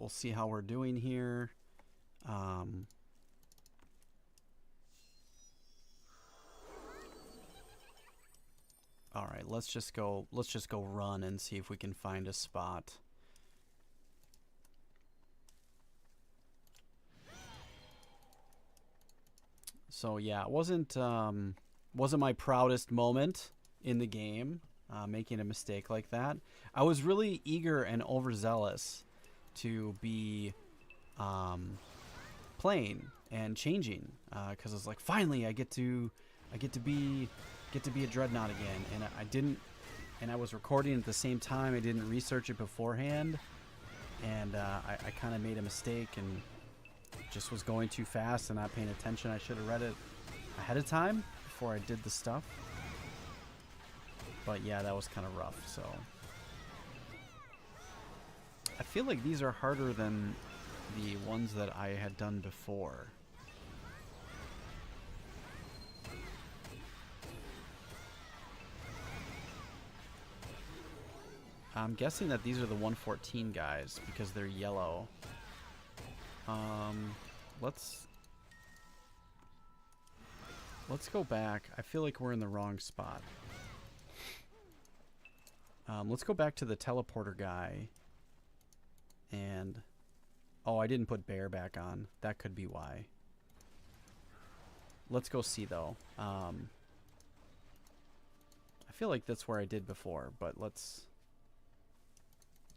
we'll see how we're doing here. All right, let's just go run and see if we can find a spot. So yeah, it wasn't my proudest moment in the game, making a mistake like that. I was really eager and overzealous to be playing and changing, because I was like, finally, I get to be a dreadnought again, and I didn't, and I was recording at the same time. I didn't research it beforehand, and I kind of made a mistake and just was going too fast and not paying attention. I should have read it ahead of time before I did the stuff. But yeah, that was kind of rough. So I feel like these are harder than the ones that I had done before. I'm guessing that these are the 114 guys because they're yellow. Let's go back. I feel like we're in the wrong spot. Let's go back to the teleporter guy. And oh, I didn't put bear back on. That could be why. Let's go see though. I feel like that's where I did before, but let's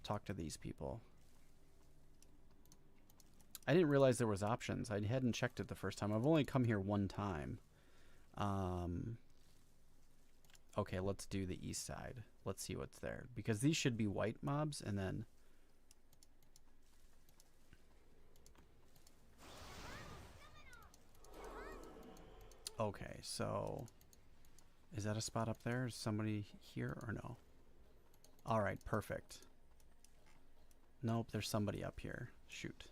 talk to these people. I didn't realize there was options. I hadn't checked it the first time. I've only come here one time. Okay, let's do the east side. Let's see what's there. Because these should be white mobs, and then... Okay, so... Is that a spot up there? Is somebody here or no? Alright, perfect. Nope, there's somebody up here. Shoot.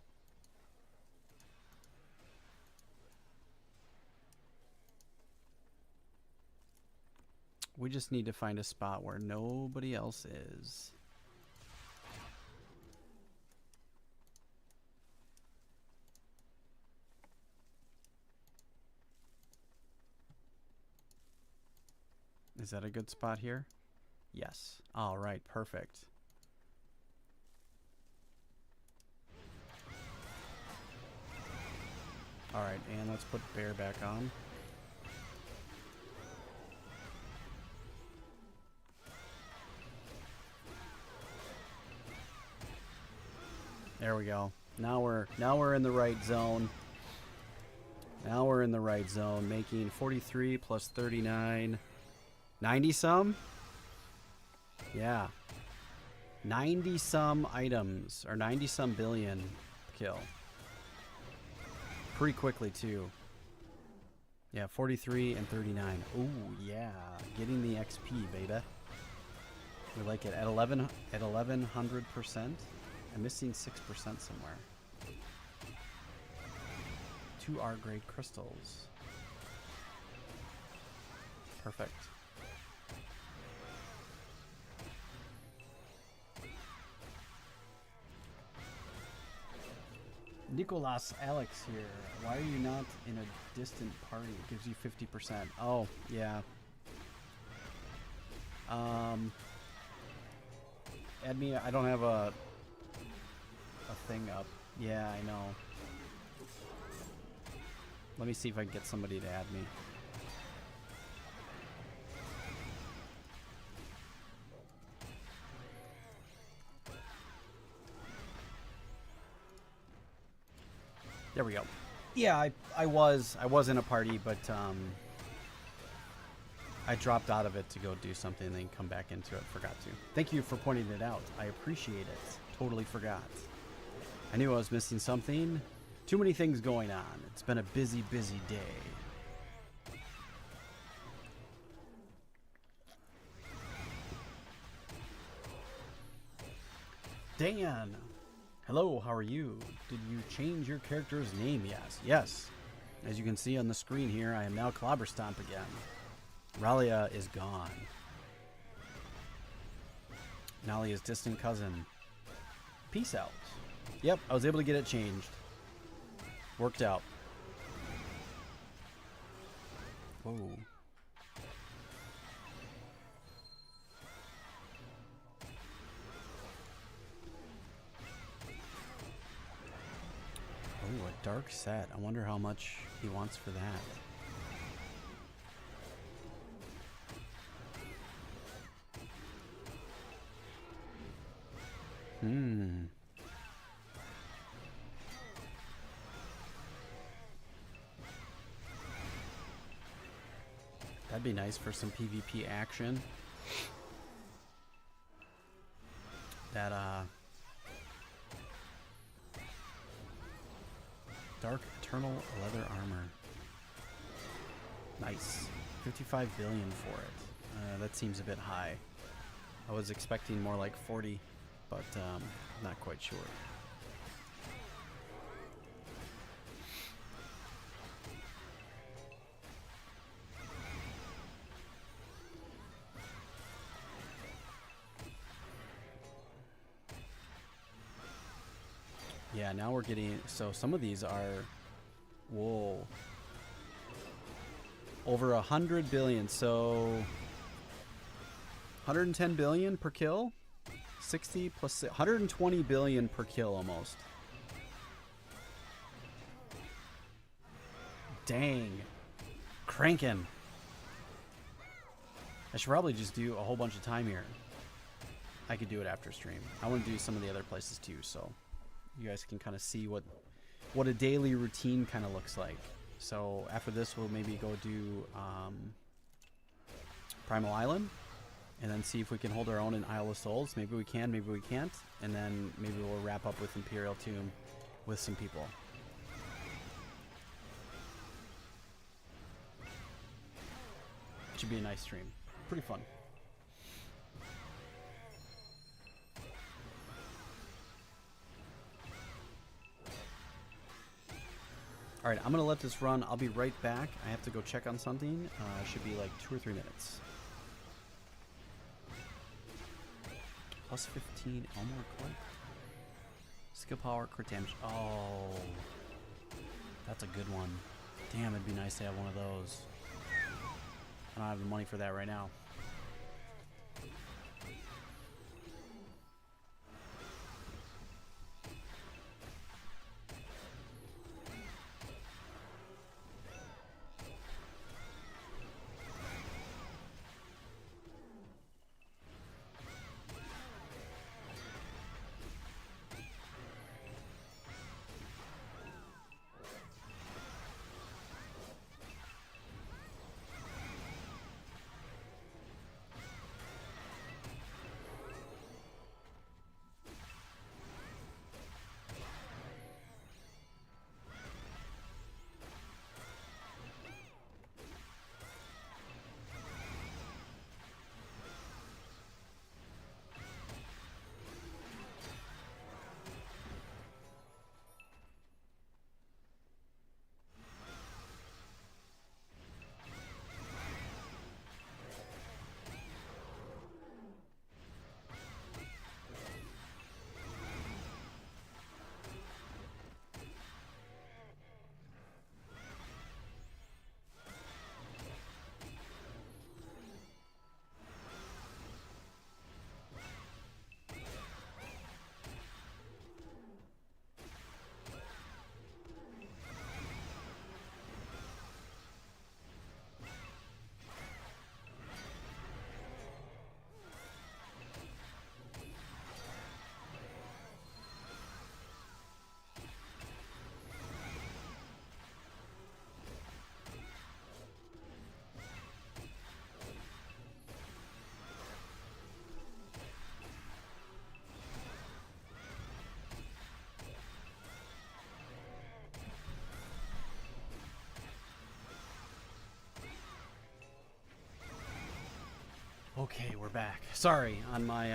We just need to find a spot where nobody else is. Is that a good spot here? Yes. All right, perfect. All right, and let's put bear back on. There we go. Now we're in the right zone. Now we're in the right zone, making 43 plus 39. 90 some? Yeah. 90 some items, or 90 some billion kill. Pretty quickly too. Yeah, 43 and 39. Ooh, yeah. Getting the XP, baby. We like it at 1100%. I'm missing 6% somewhere. 2 R grade crystals. Perfect. Nicolas Alex here. Why are you not in a distant party? It gives you 50%. Oh, yeah. Add me. I don't have a thing up. Yeah, I know. Let me see if I can get somebody to add me. There we go. Yeah, I was in a party, but I dropped out of it to go do something and then come back into it. Forgot to. Thank you for pointing it out. I appreciate it. Totally forgot. I knew I was missing something. Too many things going on. It's been a busy, busy day. Dan! Hello, how are you? Did you change your character's name? Yes. Yes. As you can see on the screen here, I am now Clobberstomp again. Ralia is gone. Nalia's distant cousin. Peace out. Yep, I was able to get it changed. Worked out. Whoa. Oh, a dark set. I wonder how much he wants for that. That'd be nice for some PvP action. That, Dark Eternal Leather Armor. Nice. 55 billion for it. That seems a bit high. I was expecting more like 40, but not quite sure. Yeah, now we're getting, so some of these are, whoa, over 100 billion, so 110 billion per kill, 60 plus 120 billion per kill almost. Dang, cranking. I should probably just do a whole bunch of time here. I could do it after stream. I want to do some of the other places too, so you guys can kind of see what a daily routine kind of looks like. So after this, we'll maybe go do Primal Island, and then see if we can hold our own in Isle of Souls. Maybe we can, maybe we can't, and then maybe we'll wrap up with Imperial Tomb with some people. It should be a nice stream. Pretty fun. All right, I'm going to let this run. I'll be right back. I have to go check on something. Should be like 2 or 3 minutes. Plus 15, Elmore Click. Skill power, crit damage. Oh, that's a good one. Damn, it'd be nice to have one of those. I don't have the money for that right now. Okay, we're back. Sorry, on my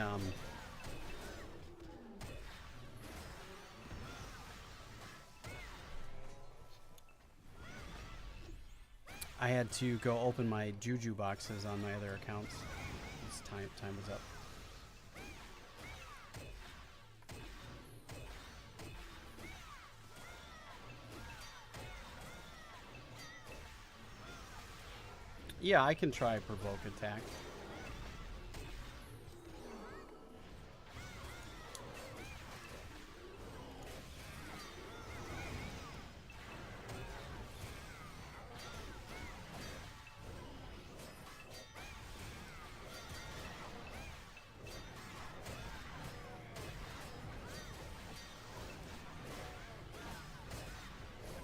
I had to go open my Juju boxes on my other accounts. It's time was up. Yeah, I can try provoke attack.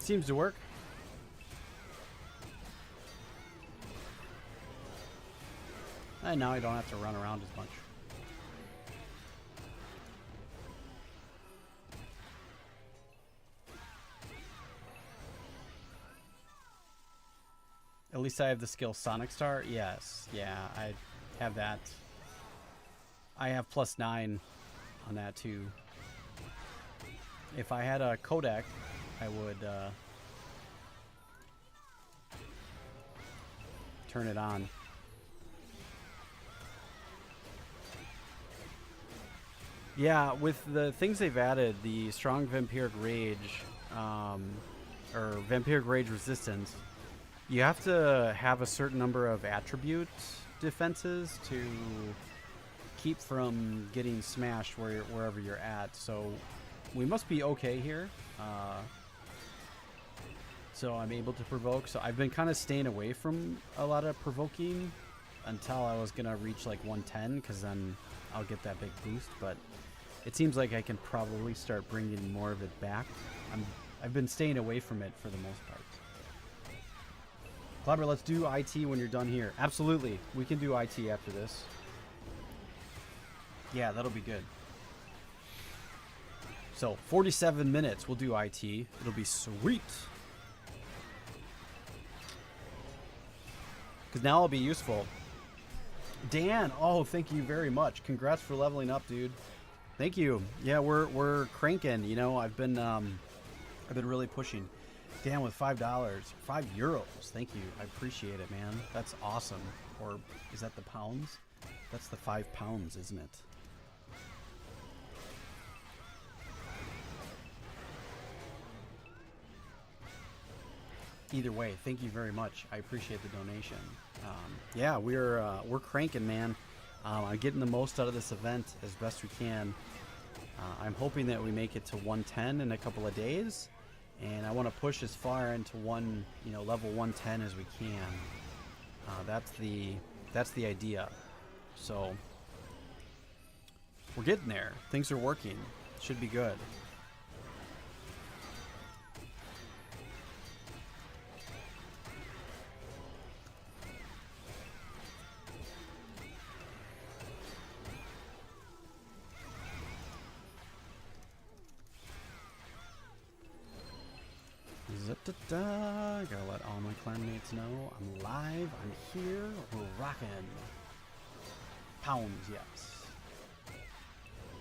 Seems to work. And now I don't have to run around as much. At least I have the skill Sonic Star. Yes, yeah, I have that. I have +9 on that too. If I had a codec, I would turn it on. Yeah, with the things they've added, the strong vampiric rage, or vampiric rage resistance, you have to have a certain number of attribute defenses to keep from getting smashed wherever you're at. So we must be okay here. So I'm able to provoke. So I've been kind of staying away from a lot of provoking until I was gonna reach like 110, because then I'll get that big boost. But it seems like I can probably start bringing more of it back. I've been staying away from it for the most part. Clobber, let's do IT when you're done here. Absolutely, we can do IT after this. Yeah, that'll be good. So 47 minutes, we'll do IT. It'll be sweet. Because now I'll be useful. Dan, oh, thank you very much. Congrats for leveling up, dude. Thank you. Yeah, we're cranking. You know, I've been really pushing. Dan with $5, €5. Thank you. I appreciate it, man. That's awesome. Or is that the pounds? That's the 5 pounds, isn't it? Either way, thank you very much. I appreciate the donation. Yeah, we're cranking, man. I'm getting the most out of this event as best we can. I'm hoping that we make it to 110 in a couple of days, and I want to push as far into level 110 as we can. That's the idea. So we're getting there. Things are working. Should be good. Gotta let all my clanmates know I'm live, I'm here, we're rocking. Pounds, yes.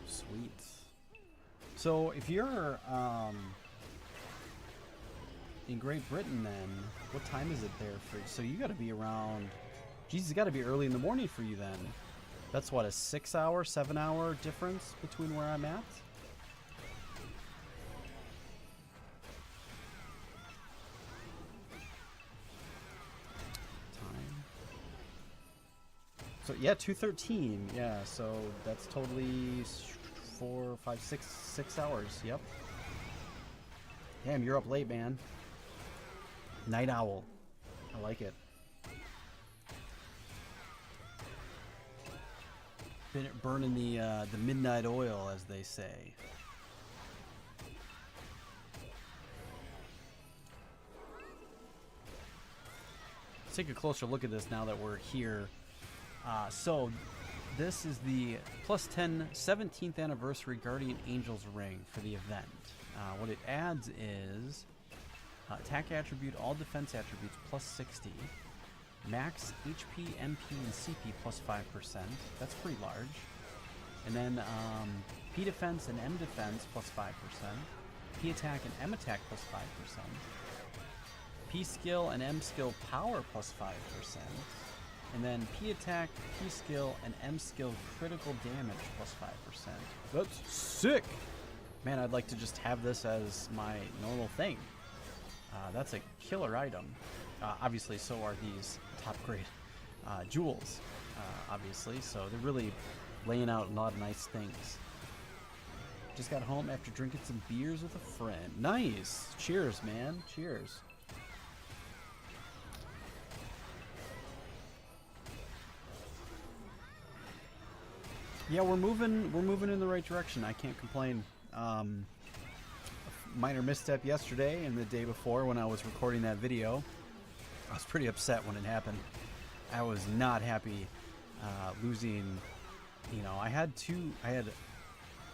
Sweet. So if you're in Great Britain, then what time is it there for you? So you gotta be around, geez, it's gotta be early in the morning for you then. That's what, a 6-hour, 7-hour difference between where I'm at? So yeah, 2:13. Yeah, so that's totally 4, 5, 6 hours. Yep. Damn, you're up late, man. Night owl. I like it. Burning the midnight oil, as they say. Let's take a closer look at this now that we're here. So this is the +10 17th anniversary Guardian Angel's Ring for the event. What it adds is attack attribute, all defense attributes +60, max HP, MP, and CP +5%. That's pretty large. And then P defense and M defense +5%, P attack and M attack +5%, P skill and M skill power +5%. And then P attack, P skill, and M skill critical damage +5%. That's sick! Man, I'd like to just have this as my normal thing. That's a killer item. Obviously, so are these top grade jewels, obviously. So they're really laying out a lot of nice things. Just got home after drinking some beers with a friend. Nice. Cheers, man. Cheers. Yeah, we're moving in the right direction. I can't complain. Minor misstep yesterday and the day before when I was recording that video. I was pretty upset when it happened. I was not happy losing. You know, I had two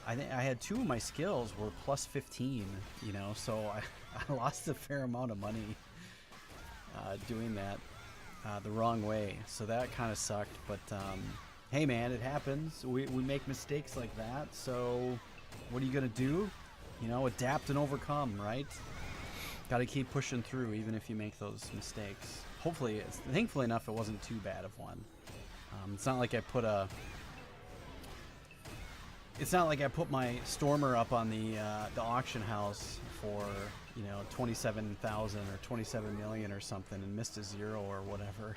of my skills were plus 15. You know, so I lost a fair amount of money doing that the wrong way. So that kind of sucked. But hey, man, it happens. We make mistakes like that. So what are you gonna do? You know, adapt and overcome, right? Got to keep pushing through, even if you make those mistakes. Thankfully enough, it wasn't too bad of one. It's not like I put my Stormer up on the auction house for, you know, 27,000 or 27 million or something and missed a zero or whatever.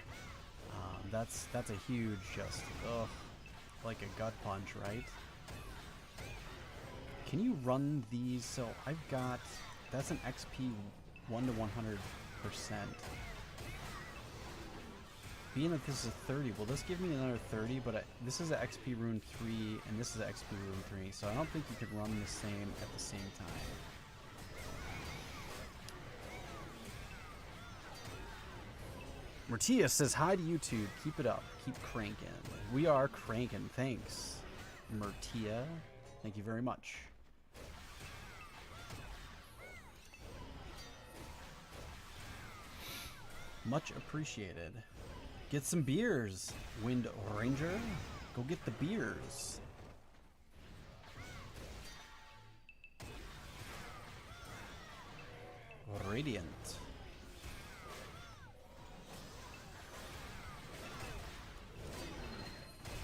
That's a huge just like a gut punch, right? Can you run these? So I've got, that's an XP 1 to 100%. Being that this is a 30, will this give me another 30? But this is an XP rune 3 and this is an XP rune 3, so I don't think you could run the same at the same time. Martia says hi to YouTube. Keep it up. Keep cranking. We are cranking. Thanks, Martia. Thank you very much. Much appreciated. Get some beers, Wind Ranger. Go get the beers. Radiant.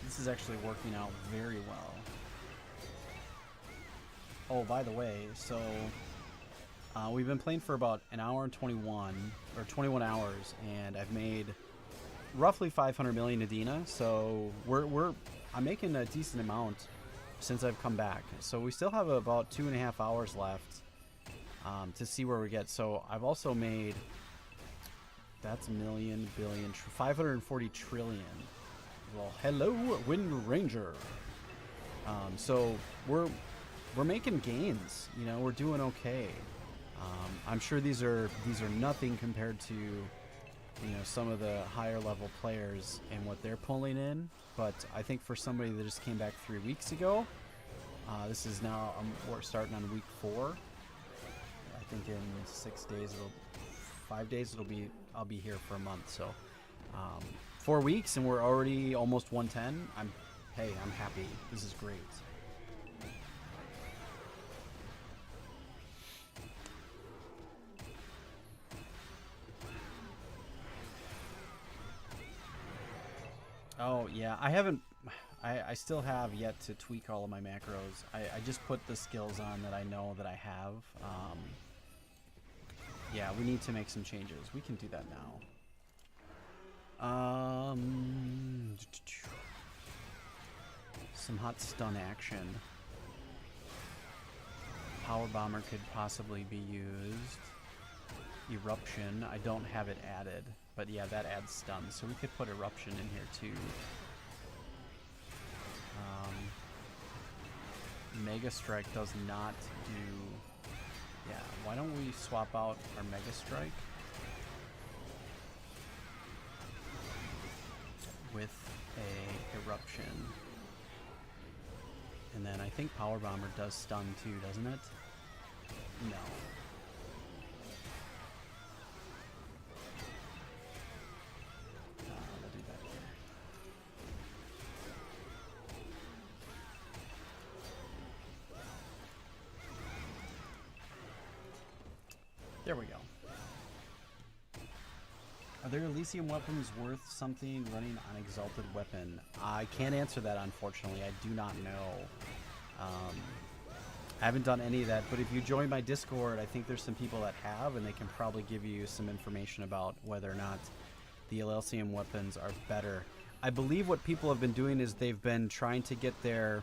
This is actually working out very well. Oh, by the way, so we've been playing for about an hour and 21 hours, and I've made roughly 500 million Adena. So I'm making a decent amount since I've come back. So we still have about 2.5 hours left to see where we get. So I've also made, that's million, billion, 540 trillion. Well, hello, Wind Ranger. So we're making gains. You know, we're doing okay. I'm sure these are nothing compared to, you know, some of the higher level players and what they're pulling in. But I think for somebody that just came back 3 weeks ago, this is now we're starting on week 4. I think in 5 days I'll be here for a month. So 4 weeks and we're already almost 110. I'm happy. This is great. Oh yeah, I still have yet to tweak all of my macros. I just put the skills on that I know that I have. Yeah, we need to make some changes. We can do that now. Some hot stun action. Power Bomber could possibly be used. Eruption, I don't have it added, but yeah, that adds stun, so we could put Eruption in here too. Mega Strike does not do... Yeah, why don't we swap out our Mega Strike with a Eruption. And then I think Power Bomber does stun too, doesn't it? No. We'll do that here. There we go. Are there Elysium weapons worth something running on Exalted Weapon? I can't answer that, unfortunately. I do not know. I haven't done any of that, but if you join my Discord, I think there's some people that have, and they can probably give you some information about whether or not the Elysium weapons are better. I believe what people have been doing is they've been trying to get their...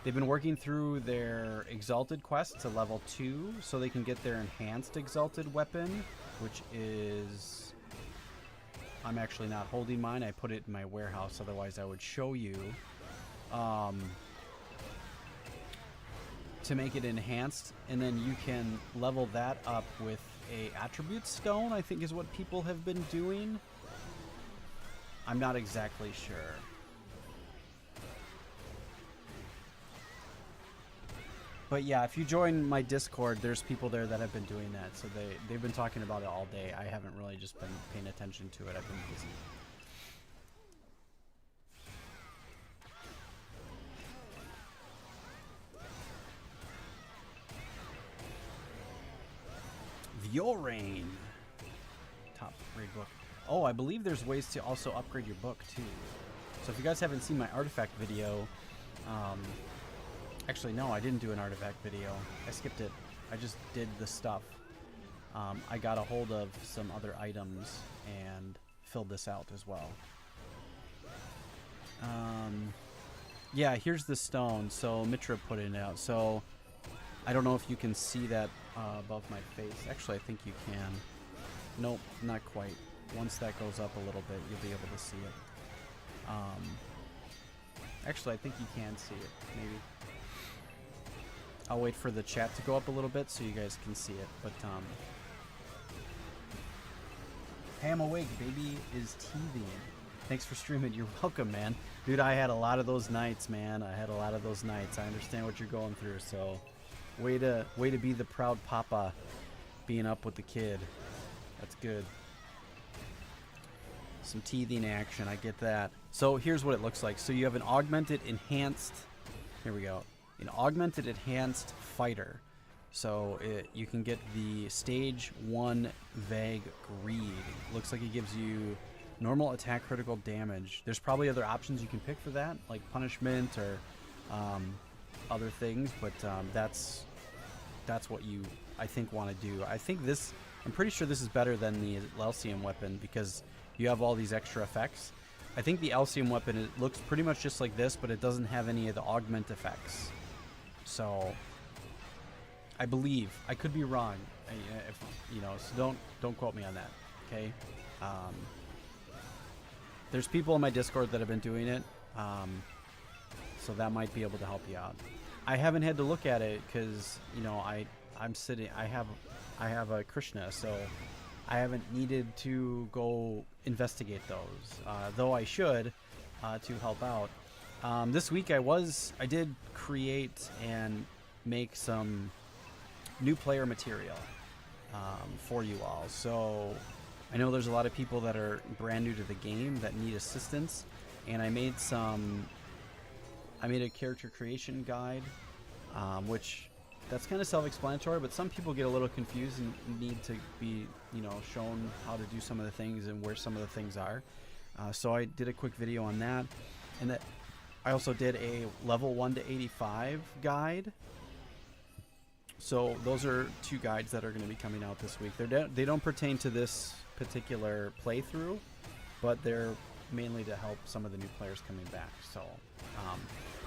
They've been working through their Exalted quest to level 2, so they can get their Enhanced Exalted weapon, which is... I'm actually not holding mine. I put it in my warehouse, otherwise I would show you. To make it enhanced, and then you can level that up with a attribute stone, I think is what people have been doing. I'm not exactly sure. But yeah, if you join my Discord, there's people there that have been doing that, so they've been talking about it all day. I haven't really just been paying attention to it. I've been busy. Viorain. Top grade book. Oh, I believe there's ways to also upgrade your book too. So if you guys haven't seen my artifact video, actually no, I didn't do an artifact video. I skipped it. I just did the stuff. I got a hold of some other items and filled this out as well. Yeah, here's the stone. So Mitra put it out. So I don't know if you can see that above my face. Actually, I think you can. Nope, not quite. Once that goes up a little bit, you'll be able to see it. Actually, I think you can see it, maybe. I'll wait for the chat to go up a little bit so you guys can see it. But, hey, I'm awake. Baby is teething. Thanks for streaming. You're welcome, man. Dude, I had a lot of those nights, man. I had a lot of those nights. I understand what you're going through, so... Way to be the proud papa, being up with the kid. That's good. Some teething action, I get that. So here's what it looks like. So you have an augmented enhanced, here we go, an augmented enhanced fighter. So you can get the stage 1 vague greed. Looks like it gives you normal attack critical damage. There's probably other options you can pick for that, like punishment or other things, but that's what you, I think, want to do. I think this, I'm pretty sure this is better than the Elysium weapon because you have all these extra effects. I think the Elysium weapon, it looks pretty much just like this, but it doesn't have any of the augment effects. So I believe, I could be wrong, if, you know, so don't quote me on that, okay? There's people in my Discord that have been doing it, so that might be able to help you out. I haven't had to look at it because, you know, I'm sitting, I have a Krishna, so I haven't needed to go investigate those, though I should, to help out. This week I did create and make some new player material for you all. So I know there's a lot of people that are brand new to the game that need assistance, and I made a character creation guide, which that's kind of self-explanatory, but some people get a little confused and need to be, you know, shown how to do some of the things and where some of the things are. So I did a quick video on that, and that I also did a level 1 to 85 guide. So those are 2 guides that are going to be coming out this week. They don't pertain to this particular playthrough, but they're mainly to help some of the new players coming back. So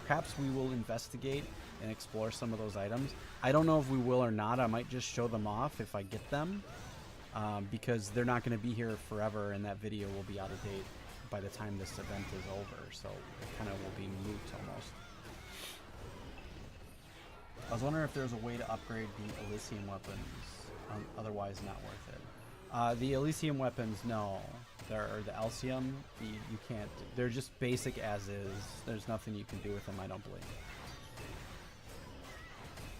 perhaps we will investigate and explore some of those items. I don't know if we will or not. I might just show them off if I get them, because they're not going to be here forever, and that video will be out of date by the time this event is over. So it kind of will be moot almost. I was wondering if there's a way to upgrade the Elysium weapons, otherwise not worth it. The Elysium weapons, no. Or the Elysium, you can't. They're just basic as is. There's nothing you can do with them, I don't believe.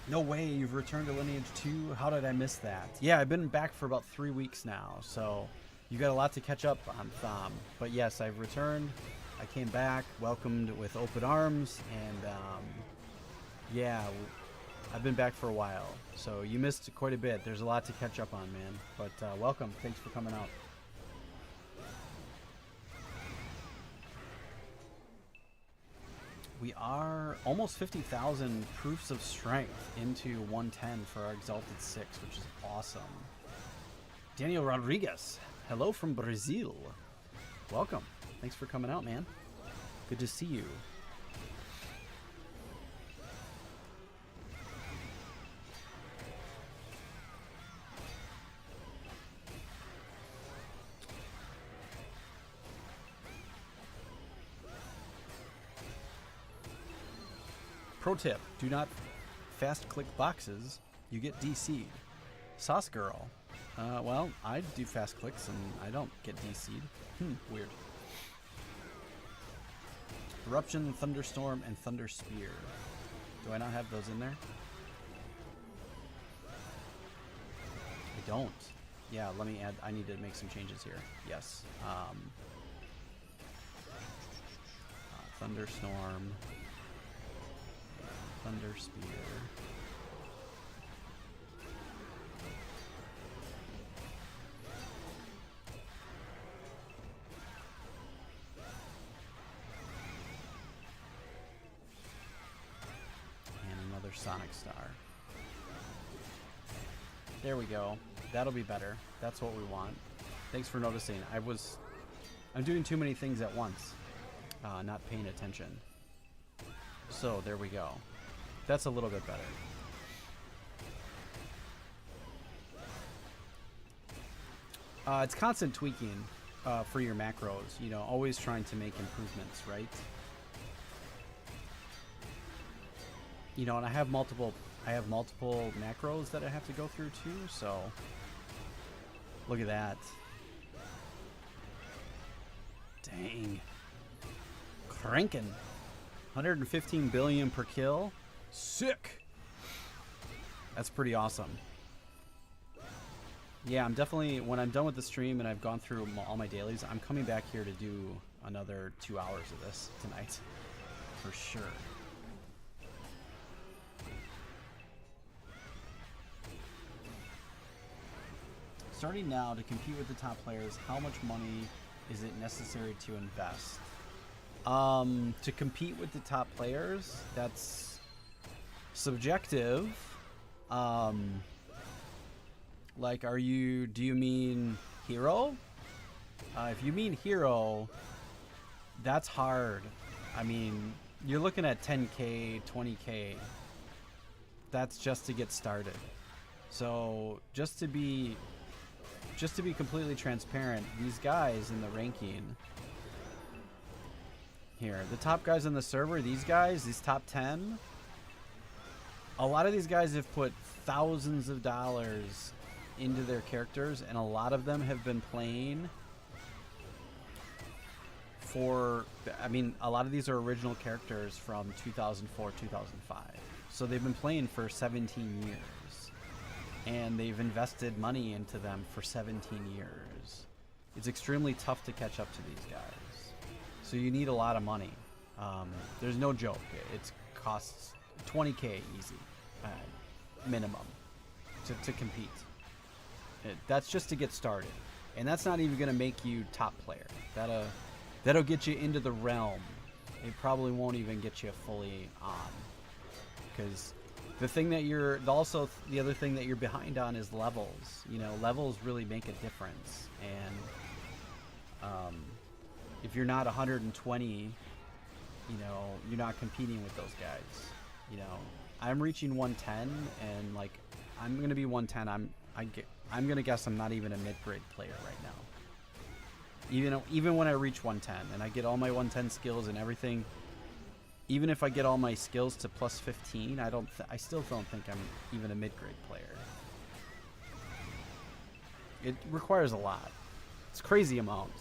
No way, you've returned to Lineage 2? How did I miss that? Yeah, I've been back for about 3 weeks now, so you got a lot to catch up on, Thom. But yes, I've returned. I came back, welcomed with open arms, and yeah, I've been back for a while. So you missed quite a bit. There's a lot to catch up on, man. But welcome. Thanks for coming out. We are almost 50,000 proofs of strength into 110 for our Exalted 6, which is awesome. Daniel Rodriguez, hello from Brazil. Welcome. Thanks for coming out, man. Good to see you. Pro tip, do not fast click boxes, you get DC'd. Sauce girl. Well, I do fast clicks and I don't get DC'd. Weird. Eruption, Thunderstorm, and Thunder Spear. Do I not have those in there? I don't. Yeah, let me add, I need to make some changes here. Yes. Thunderstorm. Thunder Spear. And another Sonic Star. There we go. That'll be better. That's what we want. Thanks for noticing. I'm doing too many things at once. Not paying attention. So there we go. That's a little bit better. It's constant tweaking for your macros. You know, always trying to make improvements, right? You know, and I have multiple macros that I have to go through too. So look at that. Dang. Cranking. 115 billion per kill. Sick. That's pretty awesome. Yeah, I'm definitely, when I'm done with the stream and I've gone through all my dailies, I'm coming back here to do another 2 hours of this tonight. For sure. Starting now to compete with the top players, how much money is it necessary to invest? To compete with the top players, that's subjective. Like, do you mean hero? If you mean hero, that's hard. I mean, you're looking at 10K, 20K. That's just to get started. So just to be completely transparent, these guys in the ranking here, the top guys on the server, these top 10, a lot of these guys have put thousands of dollars into their characters, and a lot of them have been playing for, I mean, a lot of these are original characters from 2004, 2005. So they've been playing for 17 years, and they've invested money into them for 17 years. It's extremely tough to catch up to these guys. So you need a lot of money. There's no joke. It costs 20K easy, minimum, to compete. That's just to get started, and that's not even going to make you top player. That'll get you into the realm. It probably won't even get you fully on, because the other thing that you're behind on is levels. You know, levels really make a difference, and if you're not 120, you know, you're not competing with those guys. You know, I'm reaching 110, and like, I'm gonna be 110. I'm gonna guess I'm not even a mid-grade player right now. Even when I reach 110 and I get all my 110 skills and everything, even if I get all my skills to plus 15, I still don't think I'm even a mid-grade player. It requires a lot. It's a crazy amount.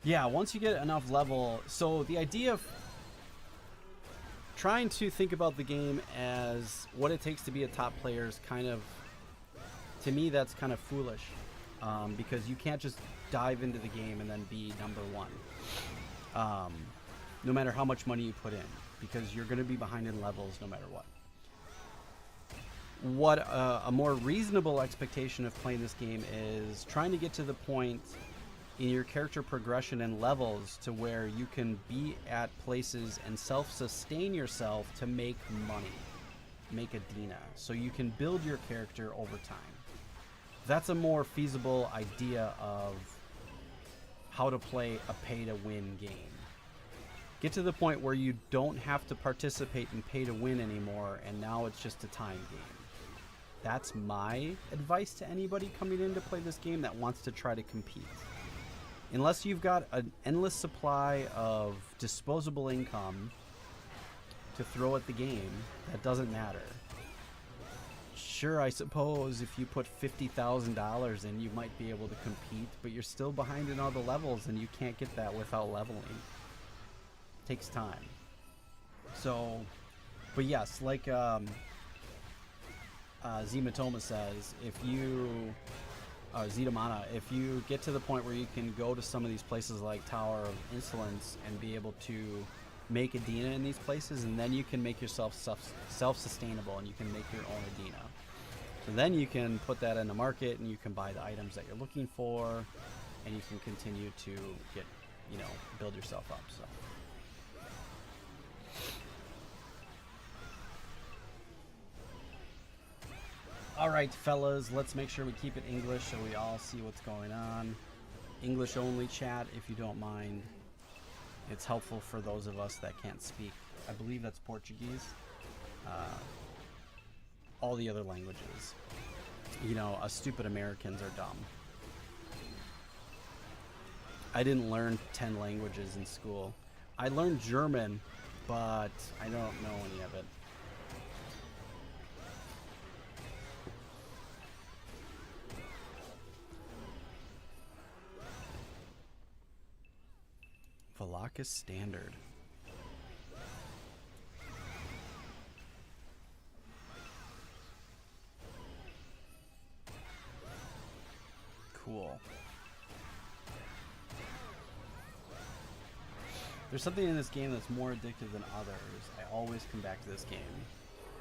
Yeah, once you get enough level, so the idea of trying to think about the game as what it takes to be a top player is kind of, to me, that's kind of foolish, because you can't just dive into the game and then be number one, no matter how much money you put in, because you're going to be behind in levels no matter what. What a more reasonable expectation of playing this game is trying to get to the point in your character progression and levels to where you can be at places and self-sustain yourself to make money, make Adena, so you can build your character over time. That's a more feasible idea of how to play a pay-to-win game. Get to the point where you don't have to participate in pay-to-win anymore, and now it's just a time game. That's my advice to anybody coming in to play this game that wants to try to compete. Unless you've got an endless supply of disposable income to throw at the game, that doesn't matter. Sure, I suppose if you put $50,000 in, you might be able to compete, but you're still behind in all the levels, and you can't get that without leveling. It takes time. So, but yes, like Zimatoma says, if you... Zetamana, if you get to the point where you can go to some of these places like Tower of Insolence and be able to make Adena in these places, and then you can make yourself self-sustainable and you can make your own Adena. So then you can put that in the market and you can buy the items that you're looking for, and you can continue to get, you know, build yourself up. So. All right, fellas, let's make sure we keep it English so we all see what's going on. English only chat, if you don't mind. It's helpful for those of us that can't speak. I believe that's Portuguese. All the other languages. You know, us stupid Americans are dumb. I didn't learn 10 languages in school. I learned German, but I don't know any of it. Valakis Standard. Cool. There's something in this game that's more addictive than others. I always come back to this game.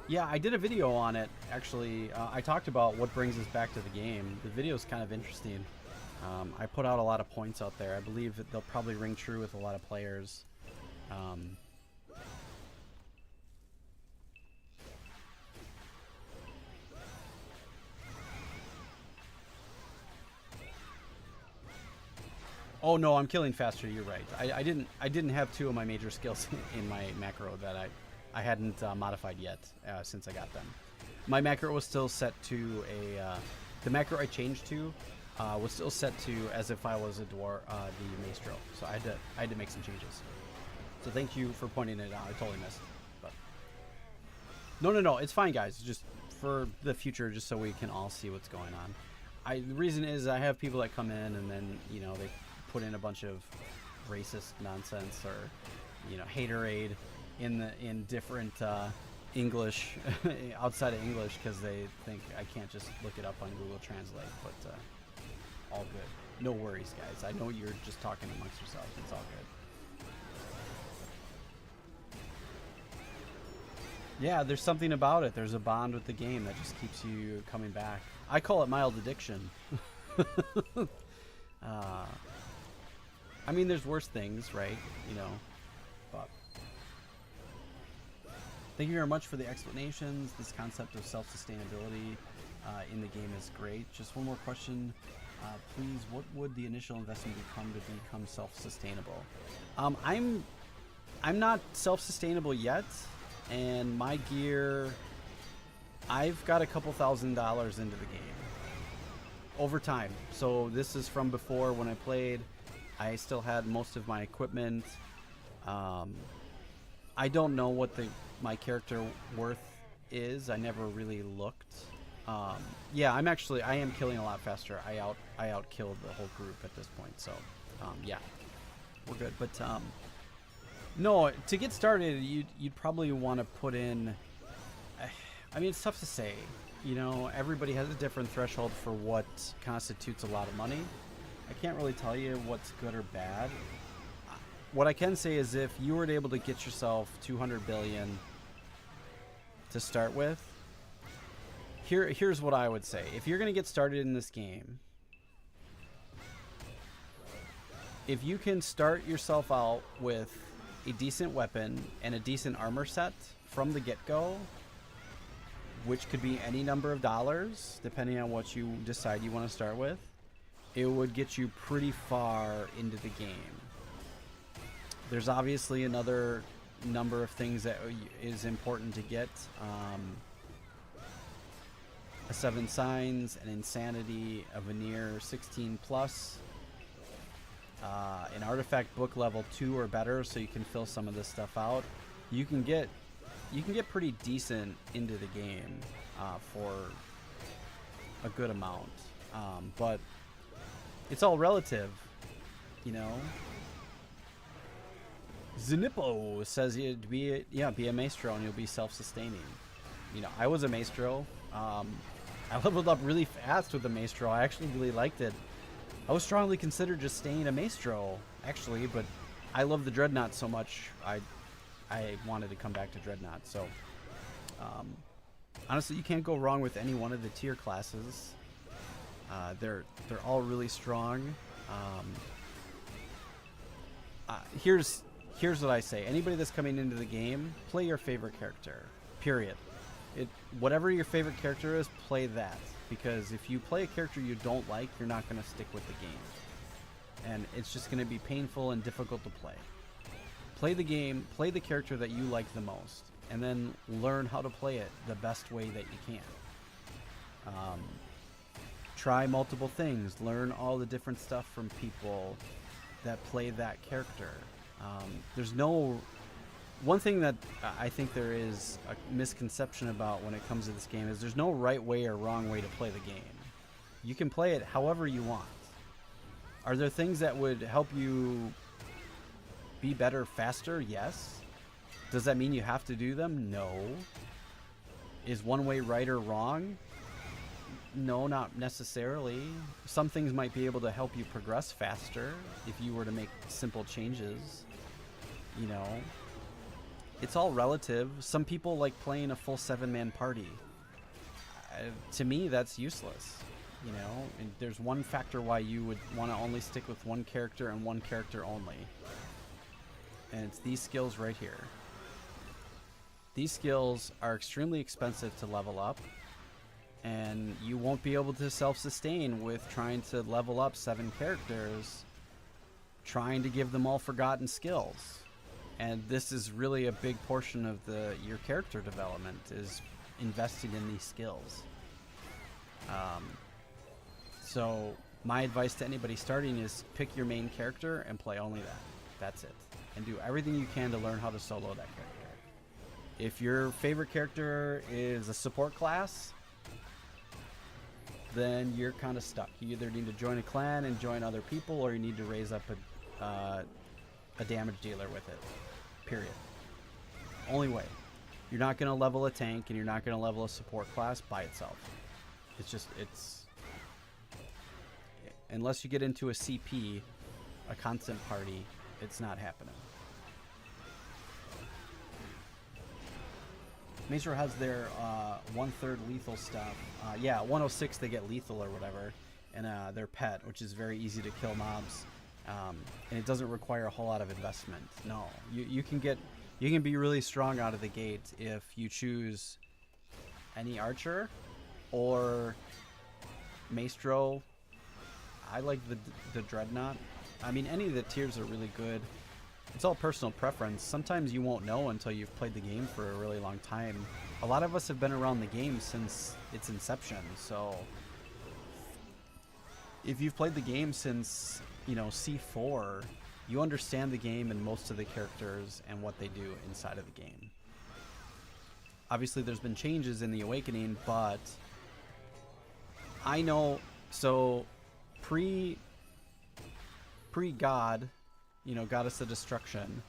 Yeah, I did a video on it, actually. I talked about what brings us back to the game. The video's kind of interesting. I put out a lot of points out there. I believe that they'll probably ring true with a lot of players. Oh no, I'm killing faster. You're right. I didn't have two of my major skills in my macro that I hadn't modified yet since I got them. My macro was still set to a the macro I changed to. Was still set to as if I was a dwarf, the maestro. So I had to make some changes. So thank you for pointing it out. I totally missed. But no, it's fine, guys. Just for the future, just so we can all see what's going on. The reason is I have people that come in and then they put in a bunch of racist nonsense or haterade in different English outside of English because they think I can't just look it up on Google Translate, but. All good. No worries, guys. I know you're just talking amongst yourselves. It's all good. Yeah, there's something about it. There's a bond with the game that just keeps you coming back. I call it mild addiction. I mean, there's worse things, right? But thank you very much for the explanations. This concept of self-sustainability in the game is great. Just one more question. Please, what would the initial investment become to become self-sustainable? I'm not self-sustainable yet, and my gear, I've got a couple $1,000s into the game over time. So this is from before when I played. I still had most of my equipment. I don't know what my character worth is. I never really looked. Yeah, I am killing a lot faster. I out killed the whole group at this point, so yeah, we're good. But no, to get started, you'd probably want to put in. I mean, it's tough to say. Everybody has a different threshold for what constitutes a lot of money. I can't really tell you what's good or bad. What I can say is if you were able to get yourself 200 billion to start with. Here's what I would say. If you're going to get started in this game, if you can start yourself out with a decent weapon and a decent armor set from the get-go, which could be any number of dollars depending on what you decide you want to start with, it would get you pretty far into the game. There's obviously another number of things that is important to get. A 7 Signs, an Insanity, a Veneer 16 plus, an Artifact book level 2 or better, so you can fill some of this stuff out. You can get pretty decent into the game for a good amount, but it's all relative, you know. Zanippo says you'd be a maestro and you'll be self-sustaining. You know, I was a maestro. I leveled up really fast with the maestro. I actually really liked it. I was strongly considered just staying a maestro, actually, but I love the Dreadnought so much, I wanted to come back to Dreadnought. So, honestly, you can't go wrong with any one of the tier classes. They're all really strong. Here's what I say. Anybody that's coming into the game, play your favorite character. Period. Whatever your favorite character is, play that. Because if you play a character you don't like, you're not going to stick with the game. And it's just going to be painful and difficult to play. Play the game, play the character that you like the most, and then learn how to play it the best way that you can. Try multiple things. Learn all the different stuff from people that play that character. There's no... One thing that I think there is a misconception about when it comes to this game is there's no right way or wrong way to play the game. You can play it however you want. Are there things that would help you be better faster? Yes. Does that mean you have to do them? No. Is one way right or wrong? No, not necessarily. Some things might be able to help you progress faster if you were to make simple changes. You know, it's all relative. Some people like playing a full 7-man party. To me, that's useless. You know, and there's one factor why you would want to only stick with one character and one character only. And it's these skills right here. These skills are extremely expensive to level up, and you won't be able to self-sustain with trying to level up 7 characters, trying to give them all forgotten skills. And this is really a big portion of your character development, is investing in these skills. So my advice to anybody starting is pick your main character and play only that. That's it. And do everything you can to learn how to solo that character. If your favorite character is a support class, then you're kind of stuck. You either need to join a clan and join other people, or you need to raise up a damage dealer with it. Period. Only way. You're not going to level a tank, and you're not going to level a support class by itself. It's unless you get into a CP, a constant party, it's not happening. Maestro has their 1/3 lethal stuff. Yeah, 106 they get lethal or whatever, and their pet, which is very easy to kill mobs, and it doesn't require a whole lot of investment. No, you can be really strong out of the gate if you choose any archer or Maestro. I like the Dreadnought. I mean, any of the tiers are really good. It's all personal preference. Sometimes you won't know until you've played the game for a really long time. A lot of us have been around the game since its inception, so if you've played the game since, you know, C4, you understand the game and most of the characters and what they do inside of the game. Obviously, there's been changes in the Awakening, but I know, so pre-God, you know, Goddess of Destruction,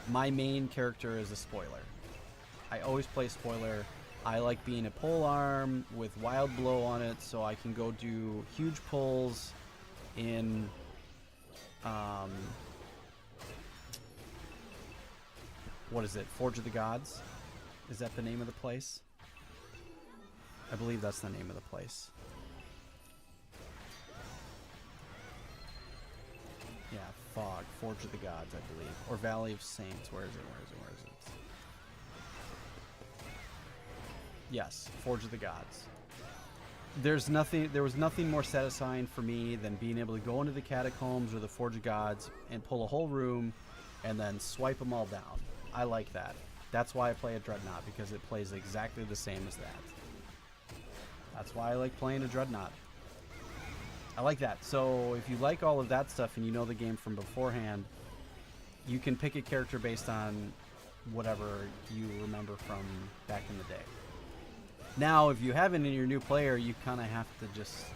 my main character is a spoiler. I always play spoiler. I like being a pole arm with Wild Blow on it, so I can go do huge pulls in what is it? Forge of the Gods? Is that the name of the place? I believe that's the name of the place. Yeah, Fog, Forge of the Gods, I believe, or Valley of Saints. Where is it? Where is it? Where is it? Yes, Forge of the Gods. There was nothing more satisfying for me than being able to go into the catacombs or the Forge of Gods and pull a whole room and then swipe them all down. I like that. That's why I play a Dreadnought, because it plays exactly the same as that. That's why I like playing a Dreadnought. I like that. So if you like all of that stuff and you know the game from beforehand, you can pick a character based on whatever you remember from back in the day. Now, if you haven't and you're a new player, you kind of have to just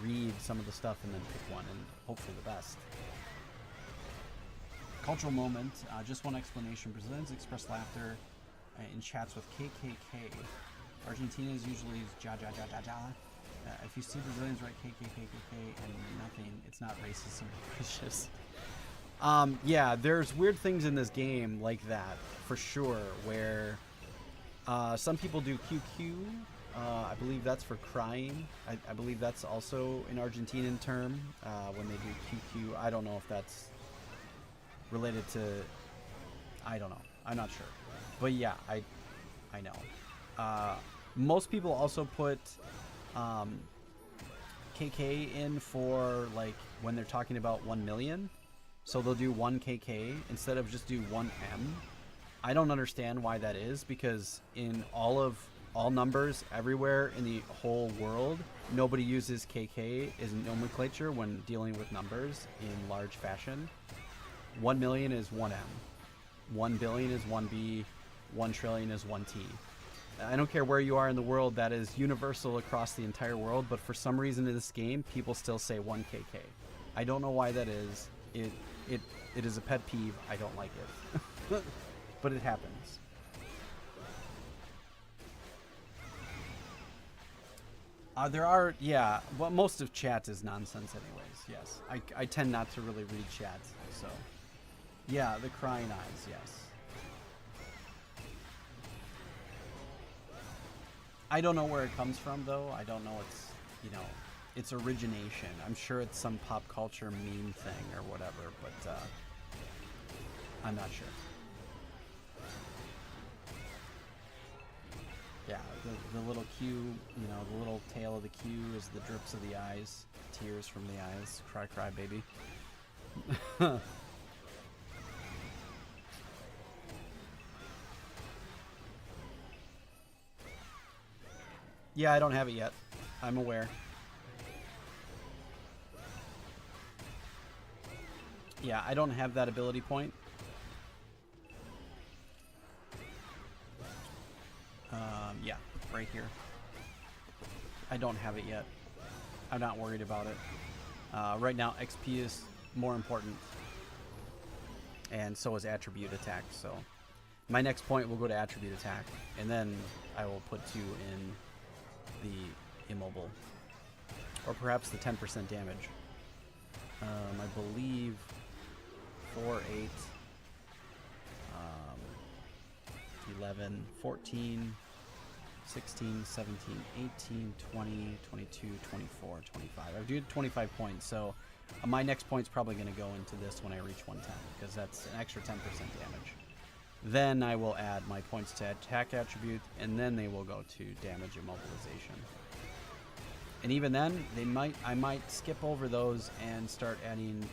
read some of the stuff and then pick one and hope for the best. Cultural moment. Just one explanation. Brazilians express laughter in chats with KKK. Argentina's usually is ja ja ja ja ja. If you see Brazilians write KKKKK and nothing, it's not racist or malicious. Yeah, there's weird things in this game like that, for sure, where some people do QQ. I believe that's for crying. I believe that's also an Argentinian term when they do QQ. I don't know if that's related to... I don't know. I'm not sure. But yeah, I know. Most people also put KK in for, like, when they're talking about 1 million. So they'll do 1 KK instead of just do 1 M. I don't understand why that is, because in all numbers everywhere in the whole world, nobody uses KK as nomenclature when dealing with numbers in large fashion. 1 million is 1 M. 1 billion is 1 B. 1 trillion is 1 T. I don't care where you are in the world, that is universal across the entire world, but for some reason in this game, people still say 1 KK. I don't know why that is. It is a pet peeve. I don't like it. But it happens. There are, yeah, well, most of chat is nonsense anyways, yes. I tend not to really read chat, so. Yeah, the crying eyes, yes. I don't know where it comes from, though. I don't know its origination. I'm sure it's some pop culture meme thing or whatever, but I'm not sure. Yeah, the little Q, the little tail of the Q is the drips of the eyes, tears from the eyes. Cry, cry, baby. Yeah, I don't have it yet. I'm aware. Yeah, I don't have that ability point. Yeah, right here. I don't have it yet. I'm not worried about it. Right now, XP is more important. And so is attribute attack, so... My next point will go to attribute attack, and then I will put 2 in the immobile. Or perhaps the 10% damage. I believe 4, 8, 11, 14, 16, 17, 18, 20, 22, 24, 25. I've done 25 points, so my next point's probably going to go into this when I reach 110, because that's an extra 10% damage. Then I will add my points to attack attribute, and then they will go to damage immobilization. And even then, I might skip over those and start adding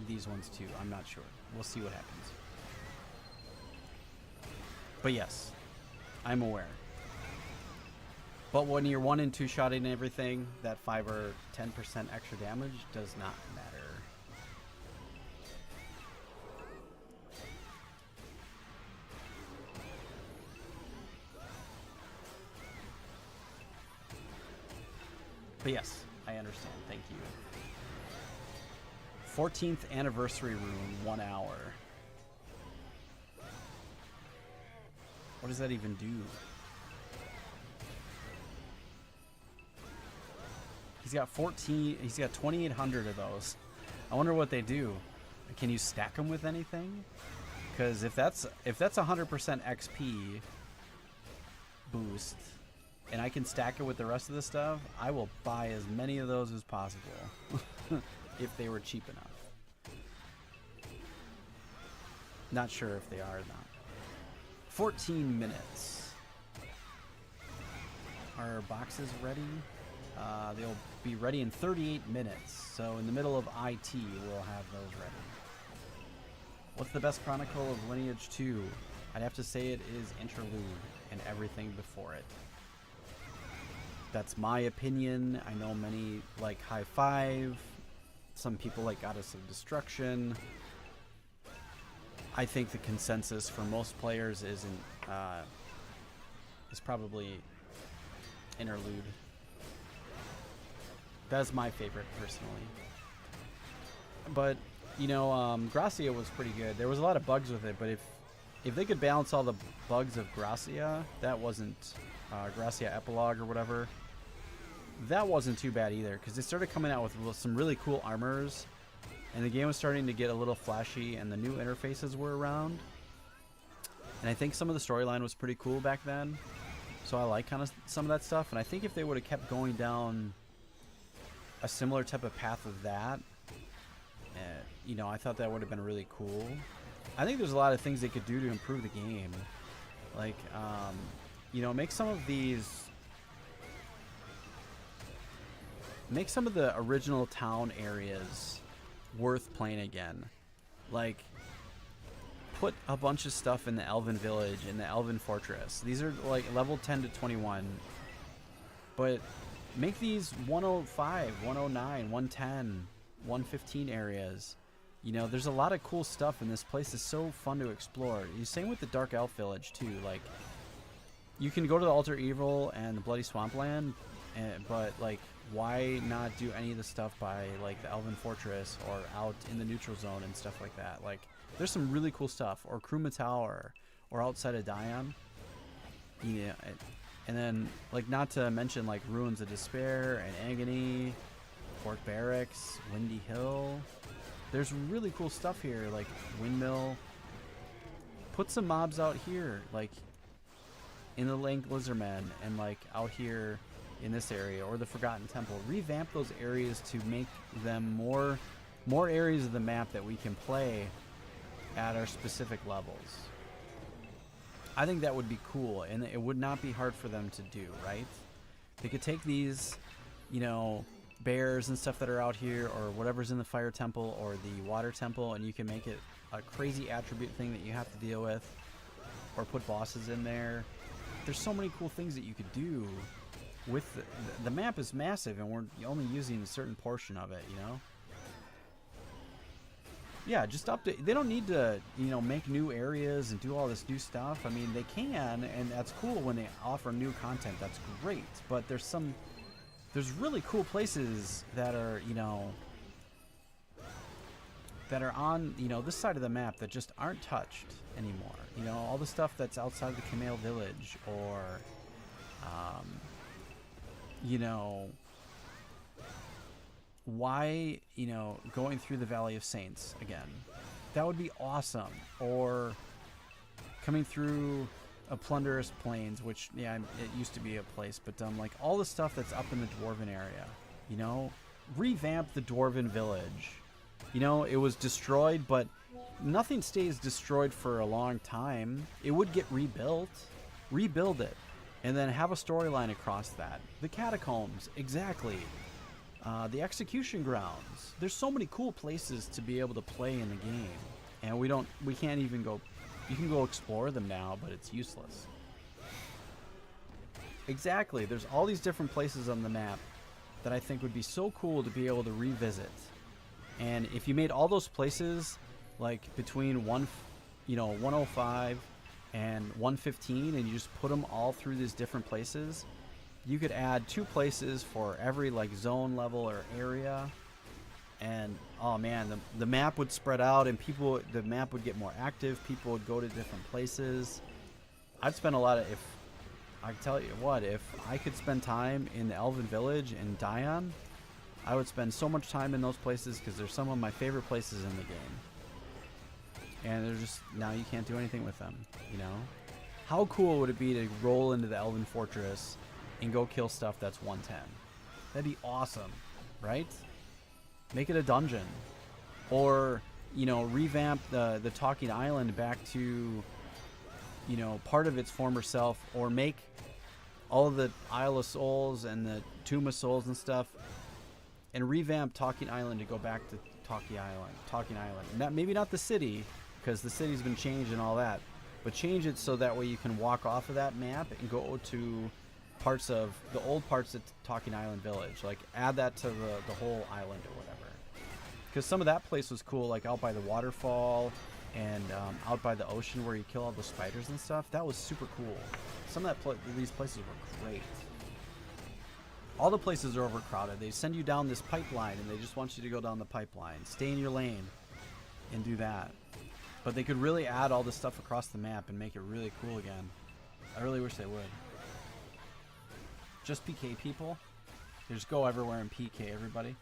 these ones too. I'm not sure. We'll see what happens. But yes, I'm aware. But when you're 1 and 2 shotting everything, that 5 or 10% extra damage does not matter. But yes, I understand. Thank you. 14th anniversary room, 1 hour. What does that even do? He's got 2,800 of those. I wonder what they do. Can you stack them with anything? Because if that's 100% XP boost, and I can stack it with the rest of the stuff, I will buy as many of those as possible. If they were cheap enough. Not sure if they are or not. 14 minutes. Are boxes ready? They'll be ready in 38 minutes. So in the middle of IT, we'll have those ready. What's the best chronicle of Lineage 2? I'd have to say it is Interlude and everything before it. That's my opinion. I know many like High Five. Some people like Goddess of Destruction. I think the consensus for most players is probably Interlude. That's my favorite personally. But you know, Gracia was pretty good. There was a lot of bugs with it, but if they could balance all the bugs of Gracia, that wasn't Gracia Epilogue or whatever. That wasn't too bad either, because they started coming out with some really cool armors, and the game was starting to get a little flashy, and the new interfaces were around. And I think some of the storyline was pretty cool back then, so I like kind of some of that stuff. And I think if they would have kept going down a similar type of path of that, you know, I thought that would have been really cool. I think there's a lot of things they could do to improve the game, like you know, make some of the original town areas worth playing again. Like, put a bunch of stuff in the Elven Village, in the Elven Fortress. These are like level 10 to 21. But make these 105, 109, 110, 115 areas. You know, there's a lot of cool stuff, and this place is so fun to explore. Same with the Dark Elf Village, too. Like, you can go to the Altar Evil and the Bloody Swampland, but, like, why not do any of the stuff by, like, the Elven Fortress or out in the neutral zone and stuff like that? Like, there's some really cool stuff. Or Kruma Tower, or outside of Dion. Yeah, and then, like, not to mention, like, Ruins of Despair and Agony, Fort Barracks, Windy Hill. There's really cool stuff here, like Windmill. Put some mobs out here, like in the Lank Lizardmen, and like out here in this area, or the Forgotten Temple. Revamp those areas to make them more areas of the map that we can play at our specific levels. I think that would be cool, and it would not be hard for them to do, right? They could take these, you know, bears and stuff that are out here, or whatever's in the Fire Temple or the Water Temple, and you can make it a crazy attribute thing that you have to deal with, or put bosses in there. There's so many cool things that you could do with the map is massive, and we're only using a certain portion of it, you know? Yeah, just update. They don't need to, you know, make new areas and do all this new stuff. I mean, they can, and that's cool when they offer new content. That's great, but there's really cool places that are, you know, that are on, you know, this side of the map that just aren't touched anymore. You know, all the stuff that's outside of the Kamel Village, or, you know, why, you know, going through the Valley of Saints again. That would be awesome. Or coming through a Plunderous Plains, which, yeah, it used to be a place, but like all the stuff that's up in the Dwarven area, you know, revamp the Dwarven Village. You know, it was destroyed, but nothing stays destroyed for a long time. It would get rebuilt. Rebuild it, and then have a storyline across that. The Catacombs, exactly. The Execution Grounds. There's so many cool places to be able to play in the game, and we can't even go. You can go explore them now, but it's useless. Exactly. There's all these different places on the map that I think would be so cool to be able to revisit. And if you made all those places like between 105 and 115, and you just put them all through these different places, you could add 2 places for every like zone level or area. And oh man, the map would spread out, and the map would get more active. People would go to different places. I'd spend a lot of, if I tell you what, if I could spend time in the Elven Village and Dion, I would spend so much time in those places, because they're some of my favorite places in the game. And they're just, now you can't do anything with them, you know? How cool would it be to roll into the Elven Fortress and go kill stuff that's 110? That'd be awesome, right? Make it a dungeon. Or, you know, revamp the Talking Island back to, you know, part of its former self, or make all of the Isle of Souls and the Tomb of Souls and stuff, and revamp Talking Island to go back to Talking Island. Not, maybe not the city, because the city's been changed and all that, but change it so that way you can walk off of that map and go to parts of the old parts of Talking Island Village. Like, add that to the whole island or whatever. Because some of that place was cool, like out by the waterfall and out by the ocean where you kill all the spiders and stuff. That was super cool. Some of these places were great. All the places are overcrowded. They send you down this pipeline, and they just want you to go down the pipeline. Stay in your lane and do that. But they could really add all this stuff across the map and make it really cool again. I really wish they would. Just PK people. They just go everywhere and PK everybody.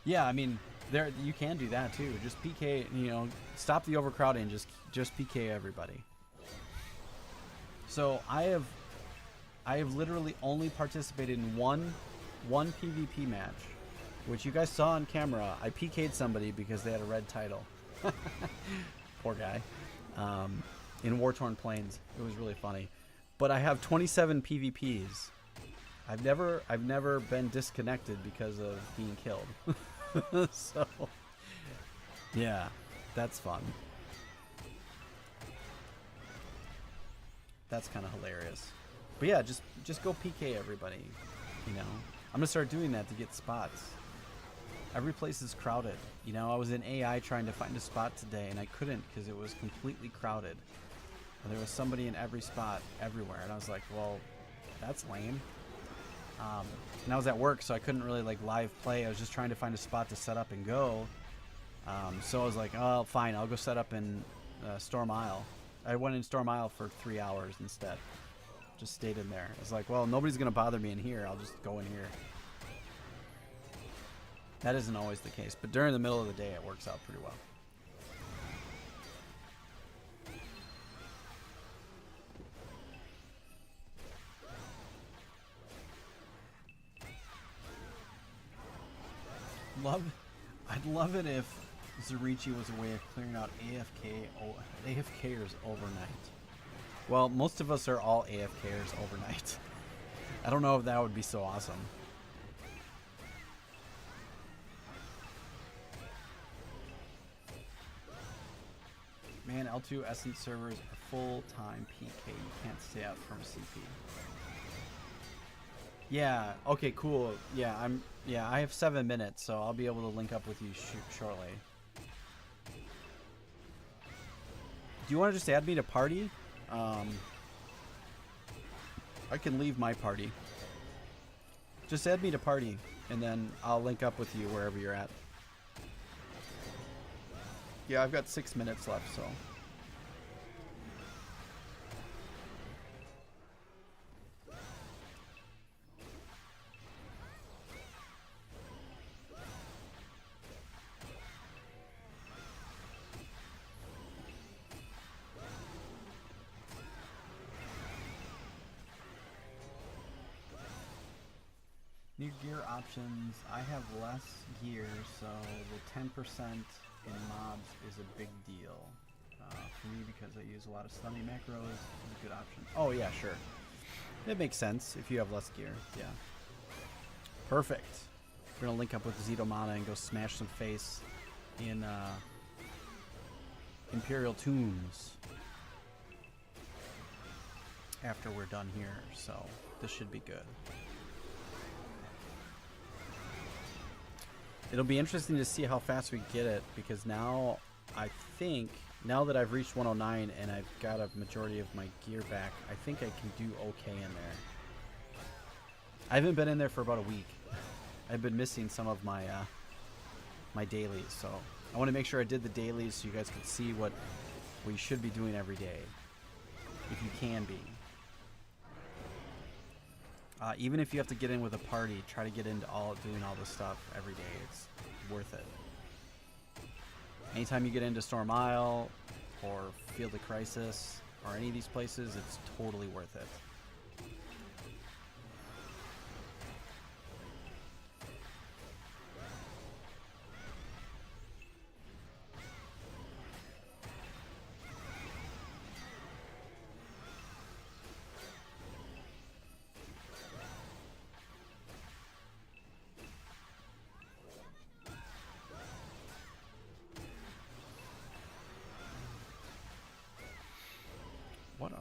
Yeah, I mean, there you can do that too. Just PK, you know, stop the overcrowding. Just PK everybody. So I have literally only participated in one PvP match, which you guys saw on camera. I PK'd somebody because they had a red title. Poor guy. In War-Torn Plains. It was really funny. But I have 27 PvPs. I've never been disconnected because of being killed. So yeah, that's fun. That's kind of hilarious. But yeah, just go PK everybody, you know. I'm gonna start doing that to get spots. Every place is crowded. You know, I was in AI trying to find a spot today, and I couldn't because it was completely crowded. And there was somebody in every spot everywhere, and I was like, well, that's lame. And I was at work, so I couldn't really like live play. I was just trying to find a spot to set up and go. So I was like, oh, fine, I'll go set up in Storm Isle. I went in Storm Isle for 3 hours instead. Just stayed in there. I was like, well, nobody's going to bother me in here. I'll just go in here. That isn't always the case, but during the middle of the day, it works out pretty well. I'd love it if Zerichi was a way of clearing out AFKers overnight. Well, most of us are all AFKers overnight. I don't know if that would be so awesome. Man, L2 Essence servers are full-time PK. You can't stay out from CP. Yeah, okay, cool. Yeah, I have 7 minutes, so I'll be able to link up with you shortly. Do you want to just add me to party? I can leave my party. Just add me to party, and then I'll link up with you wherever you're at. Yeah, I've got 6 minutes left, so. New gear options. I have less gear, so the 10% in mobs is a big deal for me because I use a lot of stunning macros. It's a good option. Oh yeah, sure. It makes sense if you have less gear. Yeah. Perfect. We're gonna link up with Zito Mana and go smash some face in Imperial Tombs after we're done here. So this should be good. It'll be interesting to see how fast we get it, because now I think, now that I've reached 109 and I've got a majority of my gear back, I think I can do okay in there. I haven't been in there for about a week. I've been missing some of my my dailies, so I want to make sure I did the dailies so you guys can see what we should be doing every day, if you can be. Even if you have to get in with a party, try to get into doing all this stuff every day. It's worth it. Anytime you get into Storm Isle or Field of Crisis or any of these places, it's totally worth it.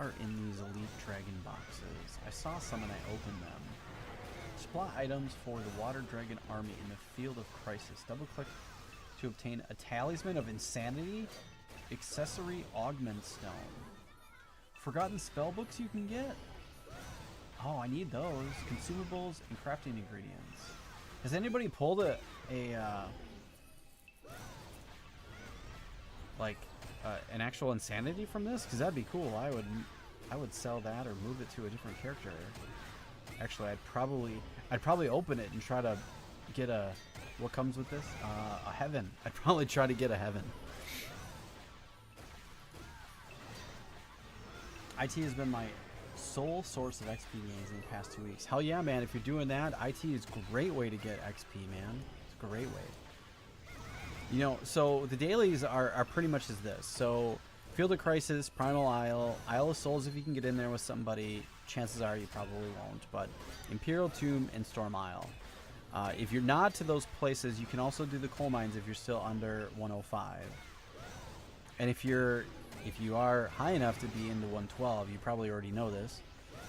are in these elite dragon boxes? I saw some and I opened them. Supply items for the water dragon army in the field of crisis. Double click to obtain a talisman of insanity, accessory augment stone. Forgotten spell books you can get? Oh, I need those. Consumables and crafting ingredients. Has anybody pulled an actual insanity from this? Because that'd be cool. I would sell that or move it to a different character. Actually, I'd probably open it and try to get a, what comes with this? A heaven. I'd probably try to get a heaven. IT has been my sole source of XP gains in the past 2 weeks. Hell yeah, man. If you're doing that, IT is a great way to get XP, man. It's a great way. You know, so the dailies are pretty much as this. So, Field of Crisis, Primal Isle, Isle of Souls, if you can get in there with somebody, chances are you probably won't, but Imperial Tomb and Storm Isle. If you're not to those places, you can also do the coal mines if you're still under 105. And if you are high enough to be into 112, you probably already know this,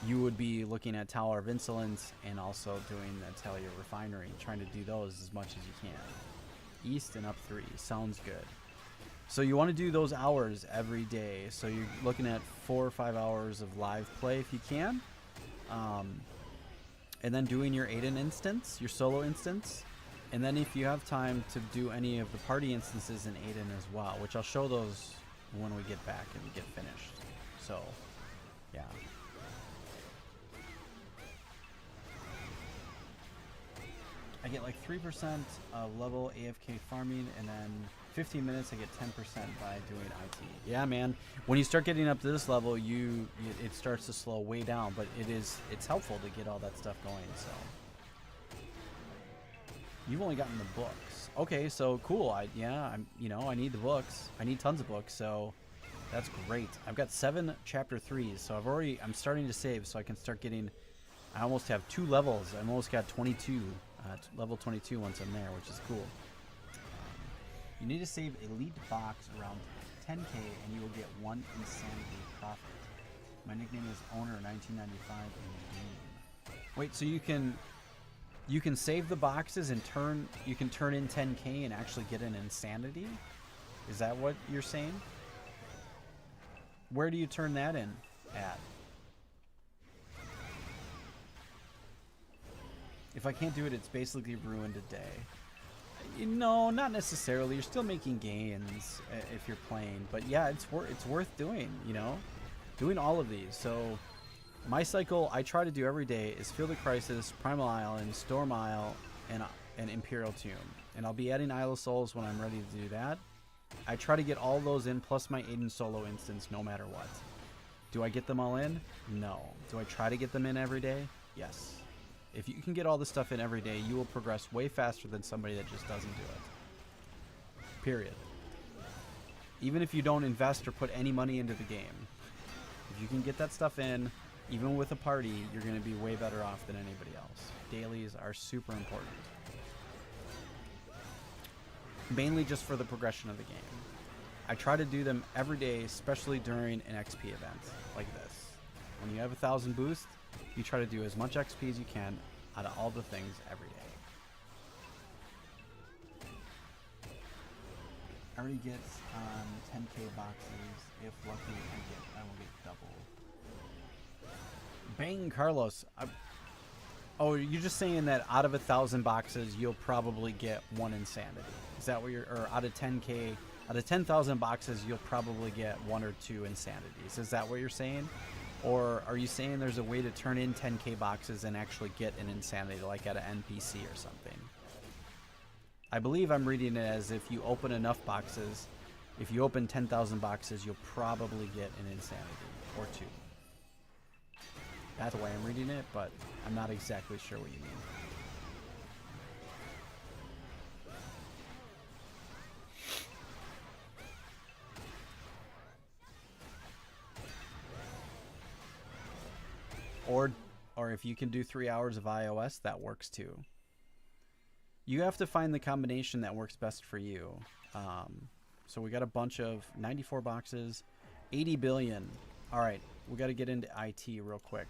you would be looking at Tower of Insolence and also doing the Atelier Refinery, trying to do those as much as you can. East and up 3. Sounds good. So you want to do those hours every day. So you're looking at 4 or 5 hours of live play if you can. And then doing your Adena instance, your solo instance. And then if you have time to do any of the party instances in Adena as well, which I'll show those when we get back and we get finished. So, yeah. I get like 3% of level AFK farming, and then 15 minutes I get 10% by doing IT. Yeah, man. When you start getting up to this level, it starts to slow way down, but it's helpful to get all that stuff going. So you've only gotten the books. Okay, so cool. I need the books. I need tons of books, so that's great. I've got 7 chapter 3s, so I'm starting to save so I can start getting. I almost have 2 levels. I almost got 22. Level 22 once I'm there, which is cool. You need to save elite box around 10k and you will get 1 insanity profit. My nickname is Owner 1995 in the game. Wait, so you can save the boxes and you can turn in 10k and actually get an insanity? Is that what you're saying? Where do you turn that in at? If I can't do it, it's basically ruined a day. No, not necessarily. You're still making gains if you're playing, but yeah, it's worth doing. You know, doing all of these. So my cycle I try to do every day is Field of Crisis, Primal Isle, Storm Isle, and Imperial Tomb. And I'll be adding Isle of Souls when I'm ready to do that. I try to get all those in, plus my Aiden solo instance, no matter what. Do I get them all in? No. Do I try to get them in every day? Yes. If you can get all this stuff in every day, you will progress way faster than somebody that just doesn't do it. Period. Even if you don't invest or put any money into the game. If you can get that stuff in, even with a party, you're going to be way better off than anybody else. Dailies are super important. Mainly just for the progression of the game. I try to do them every day, especially during an XP event like this. When you have 1,000 boost, you try to do as much XP as you can out of all the things every day. I already get 10k boxes. If lucky, I will get double. Bang, Carlos. Oh, you're just saying that out of 1,000 boxes, you'll probably get 1 insanity. Is that what you're? Or out of 10k, out of 10,000 boxes, you'll probably get 1 or 2 insanities. Is that what you're saying? Or are you saying there's a way to turn in 10k boxes and actually get an insanity, like at an NPC or something? I believe I'm reading it as if you open enough boxes, if you open 10,000 boxes, you'll probably get an insanity or 2. That's the way I'm reading it, but I'm not exactly sure what you mean. Or if you can do 3 hours of iOS, that works too. You have to find the combination that works best for you. So we got a bunch of 94 boxes, 80 billion. All right, we got to get into IT real quick.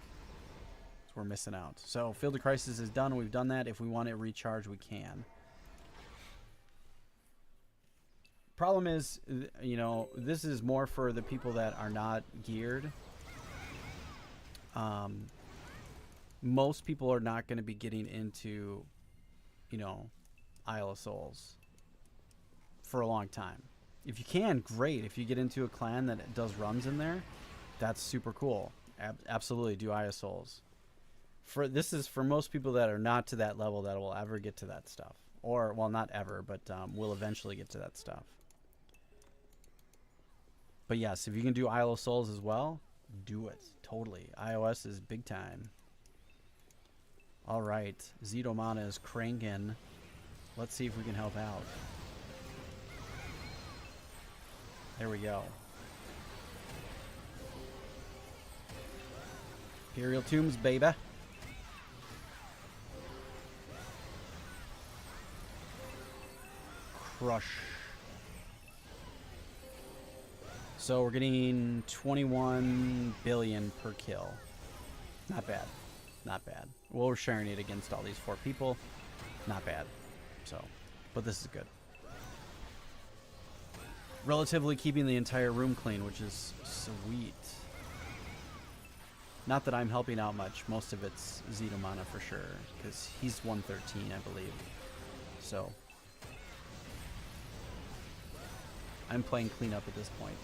We're missing out. So Field of Crisis is done. We've done that. If we want it recharged, we can. Problem is, you know, this is more for the people that are not geared. Most people are not going to be getting into, you know, Isle of Souls for a long time. If you can, great. If you get into a clan that does runs in there, that's super cool. Absolutely do Isle of Souls. This is for most people that are not to that level that will ever get to that stuff. Or, well, not ever, but will eventually get to that stuff. But yes, if you can do Isle of Souls as well, do it. Totally. iOS is big time. All right. Zetomana is cranking. Let's see if we can help out. There we go. Imperial Tombs, baby. Crush. So we're getting 21 billion per kill. Not bad. Not bad. Well, we're sharing it against all these 4 people. Not bad. So, but this is good. Relatively keeping the entire room clean, which is sweet. Not that I'm helping out much. Most of it's Zetomana for sure, because he's 113, I believe. So I'm playing cleanup at this point.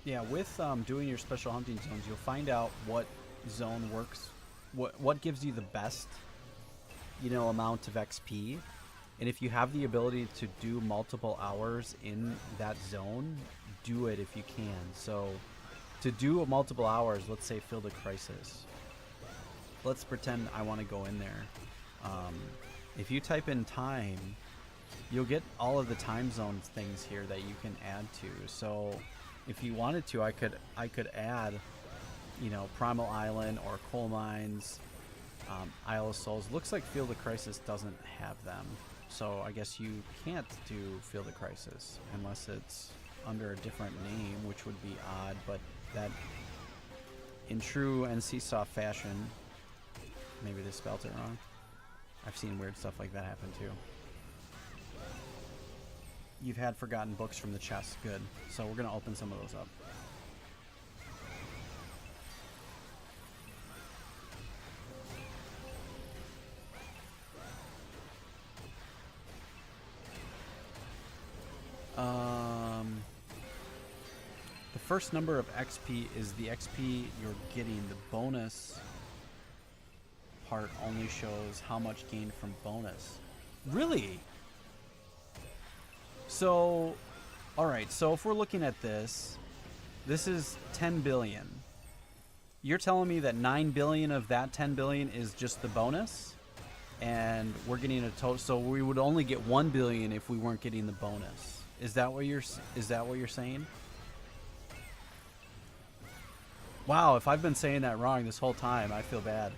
Yeah, with doing your special hunting zones, you'll find out what zone works, what gives you the best, you know, amount of XP. And if you have the ability to do multiple hours in that zone, do it if you can. So to do multiple hours, let's say Field of Crisis. Let's pretend I want to go in there. If you type in time, you'll get all of the time zones things here that you can add to. So if you wanted to, I could add, you know, Primal Island or Coal Mines, Isle of Souls. Looks like Field of Crisis doesn't have them. So I guess you can't do Field of Crisis unless it's under a different name, which would be odd, but that in true NCSoft fashion, maybe they spelt it wrong. I've seen weird stuff like that happen too. You've had forgotten books from the chest. Good. So we're going to open some of those up. The first number of XP is the XP you're getting. The bonus part only shows how much gained from bonus. Really? So, alright, so if we're looking at this, this is 10 billion. You're telling me that 9 billion of that 10 billion is just the bonus? And we're getting a total, so we would only get 1 billion if we weren't getting the bonus. Is that what you're saying? Wow, if I've been saying that wrong this whole time, I feel bad.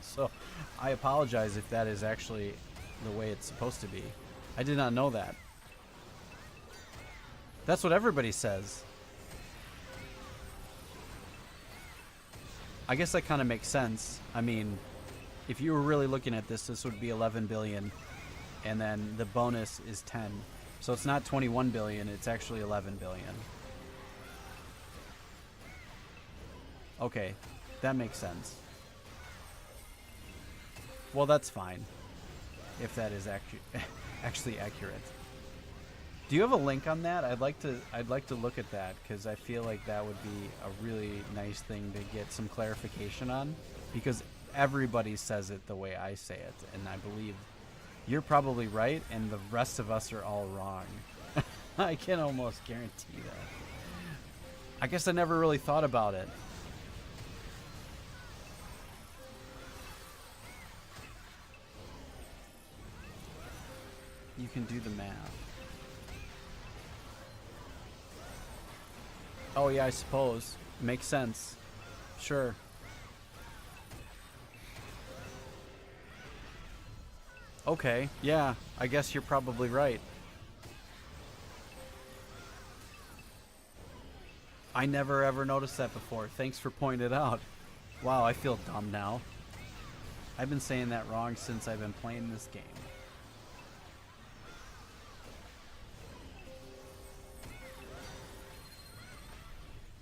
So, I apologize if that is actually the way it's supposed to be. I did not know that. That's what everybody says. I guess that kind of makes sense. I mean, if you were really looking at this, this would be 11 billion, and then the bonus is 10. So it's not 21 billion, it's actually 11 billion. Okay, that makes sense. Well, that's fine, if that is actually accurate. Do you have a link on that? I'd like to look at that, because I feel like that would be a really nice thing to get some clarification on, because everybody says it the way I say it, and I believe you're probably right, and the rest of us are all wrong. I can almost guarantee that. I guess I never really thought about it. You can do the math. Oh yeah, I suppose. Makes sense. Sure. Okay, yeah, I guess you're probably right. I never ever noticed that before. Thanks for pointing it out. Wow, I feel dumb now. I've been saying that wrong since I've been playing this game.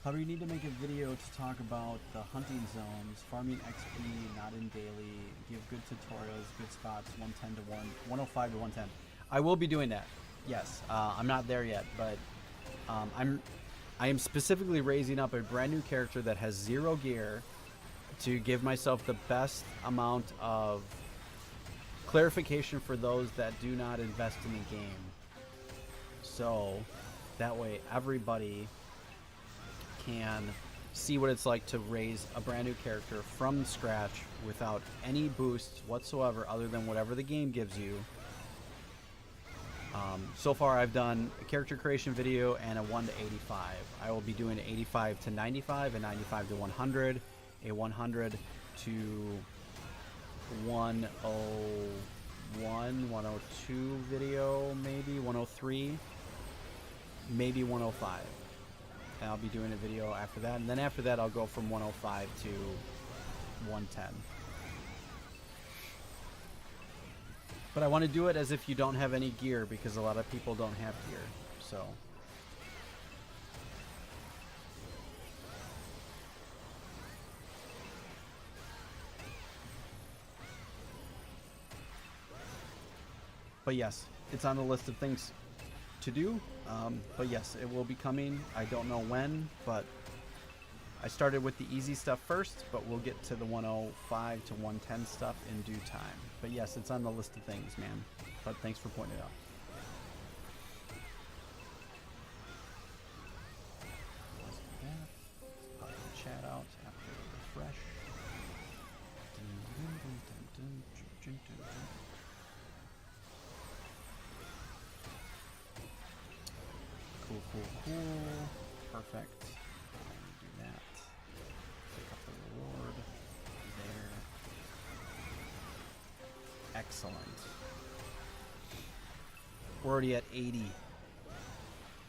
However, you need to make a video to talk about the hunting zones, farming XP, not in daily, give good tutorials, good spots, 110 to 105 to 110. I will be doing that. Yes, I'm not there yet, but I am specifically raising up a brand new character that has 0 gear to give myself the best amount of clarification for those that do not invest in the game. So that way everybody can see what it's like to raise a brand new character from scratch without any boosts whatsoever other than whatever the game gives you. So far I've done a character creation video and a 1 to 85. I will be doing an 85 to 95, a 95 to 100, a 100 to 101, 102 video, maybe 103, maybe 105. And I'll be doing a video after that, and then after that I'll go from 105 to 110. But I want to do it as if you don't have any gear, because a lot of people don't have gear. So but yes, it's on the list of things to do. But yes, it will be coming. I don't know when, but I started with the easy stuff first, but we'll get to the 105 to 110 stuff in due time. But yes, it's on the list of things, man. But thanks for pointing it out. Let's do that. Pop the chat out after the refresh. Cool. Perfect. Do that. Pick up the reward. There. Excellent. We're already at 80.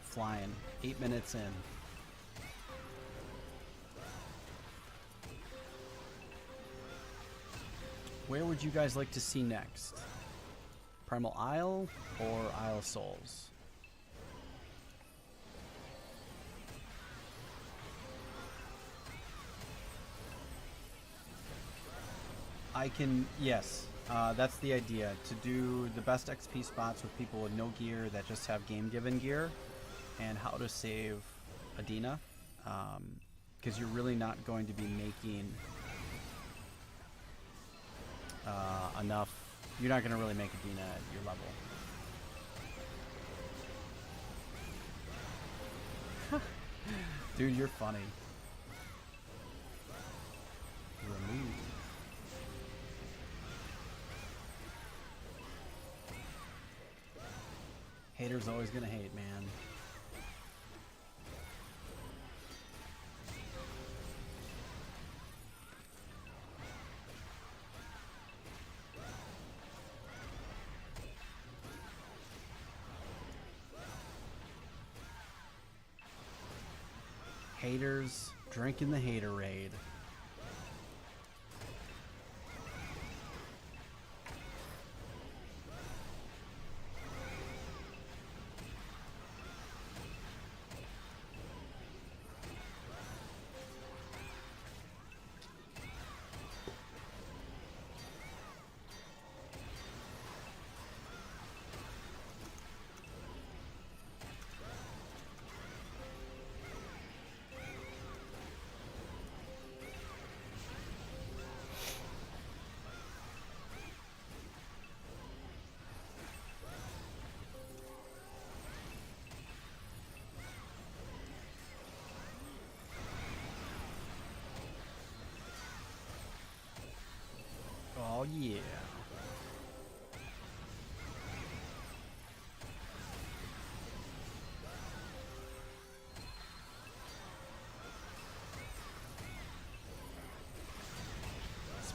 Flying. 8 minutes in. Where would you guys like to see next? Primal Isle or Isle of Souls? Yes, that's the idea, to do the best XP spots with people with no gear that just have game-given gear, and how to save Adena, because you're really not going to be making enough. You're not going to really make Adena at your level. Dude, you're funny. Remove. Haters always gonna hate, man. Haters drinking the haterade.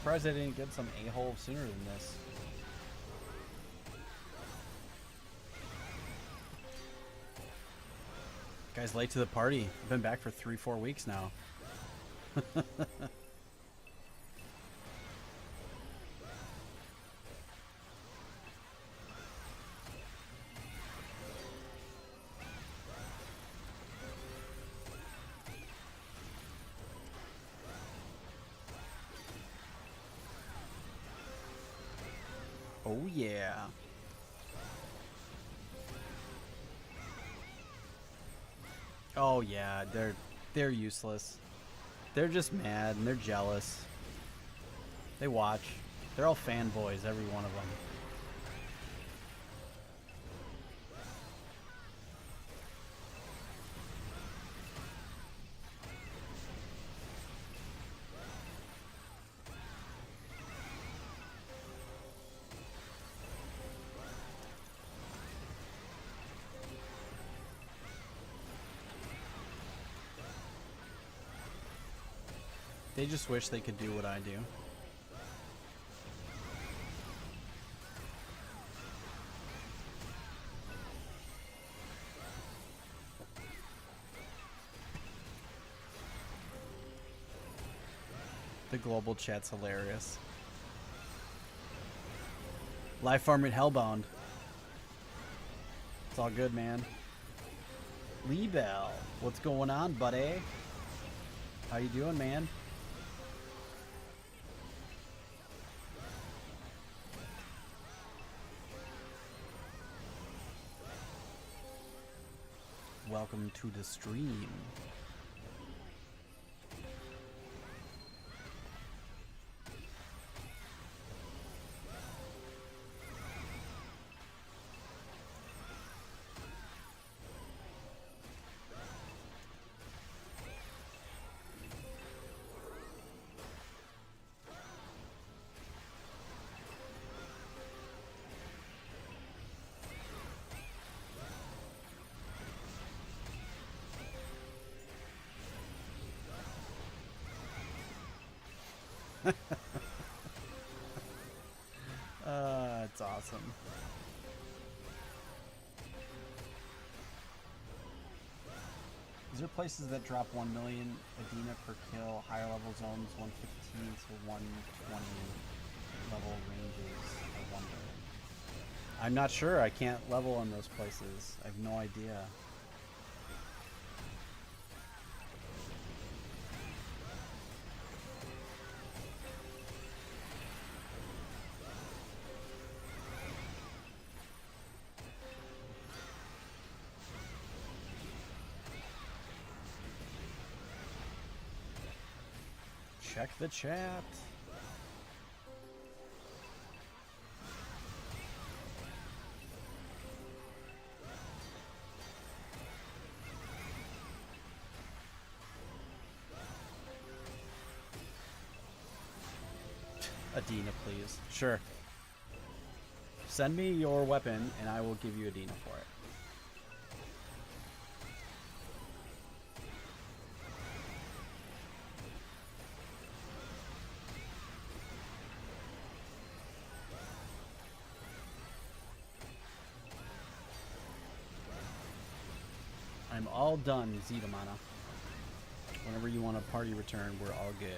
surprised I didn't get some a-hole sooner than this. Guy's late to the party. I've been back for 3-4 weeks now. Oh yeah. Oh yeah, they're useless. They're just mad and they're jealous. They watch. They're all fanboys, every one of them. They just wish they could do what I do. The global chat's hilarious. Live farming Hellbound. It's all good, man. Lee Bell, what's going on, buddy? How you doing, man? Welcome to the stream. It's awesome. Is there places that drop 1 million Adena per kill, higher level zones 115 to 120 level ranges? I wonder. I'm not sure. I can't level in those places. I have no idea. Check the chat. Adena, please. Sure. Send me your weapon and I will give you Adena for it. I'm all done, Zetamana. Whenever you want a party return, we're all good.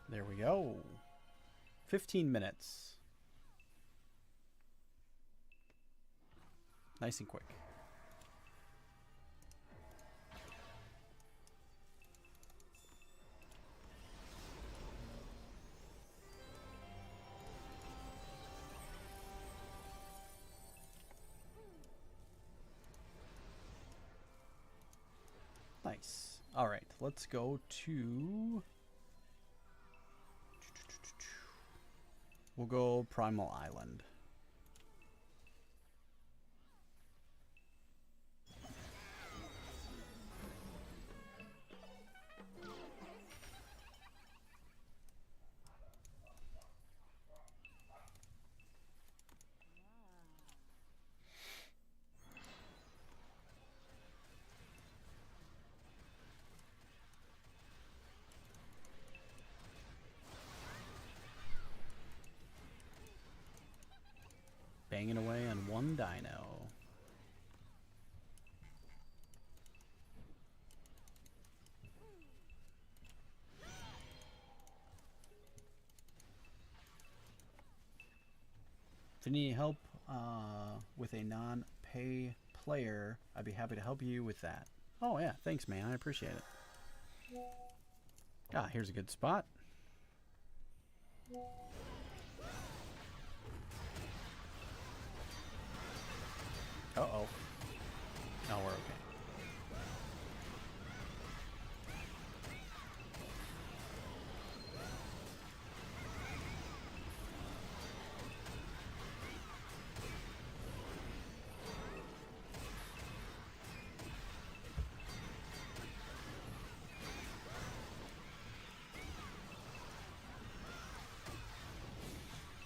There we go. 15 minutes. Nice and quick. Nice. All right, let's go to... We'll go Primal Island. banging away on one dino. If you need help with a non-pay player, I'd be happy to help you with that. Oh yeah, thanks man, I appreciate it. Ah, here's a good spot. Uh-oh. No, we're okay.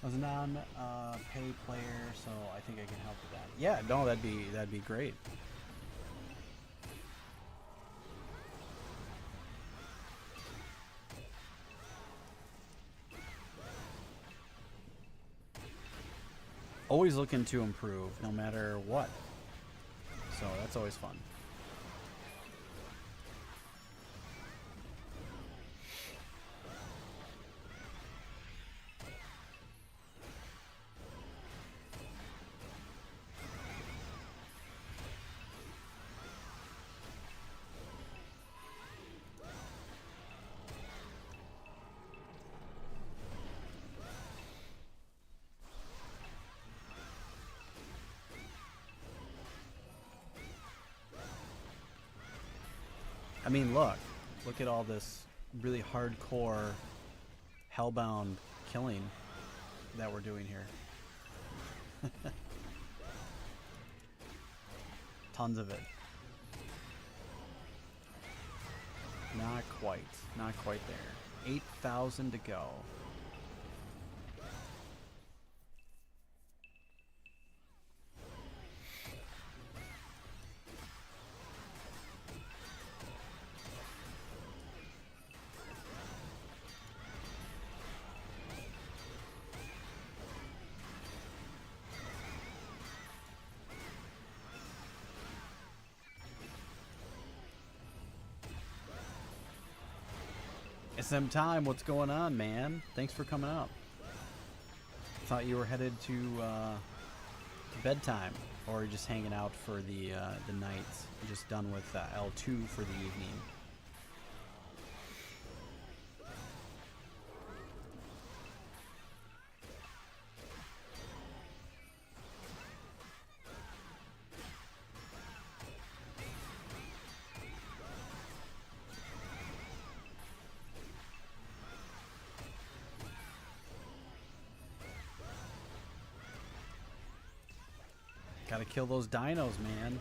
I was a non-pay player, so I think I can help with that. Yeah, no, that'd be great. Always looking to improve, no matter what. So that's always fun. I mean, look at all this really hardcore hellbound killing that we're doing here. Tons of it. Not quite there. 8,000 to go. SM time, what's going on, man? Thanks for coming up. Thought you were headed to bedtime, or just hanging out for the night. Just done with L2 for the evening. Gotta kill those dinos, man.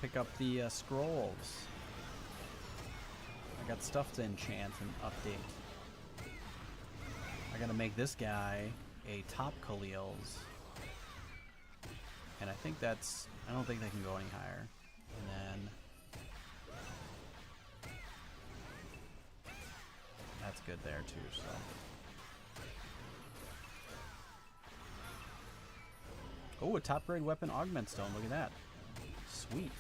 Pick up the scrolls. I got stuff to enchant and update. I gotta make this guy a top Khalil's. And I think that's... I don't think they can go any higher. And then... that's good there too, so... Oh, a top grade weapon augment stone. Look at that. Sweet.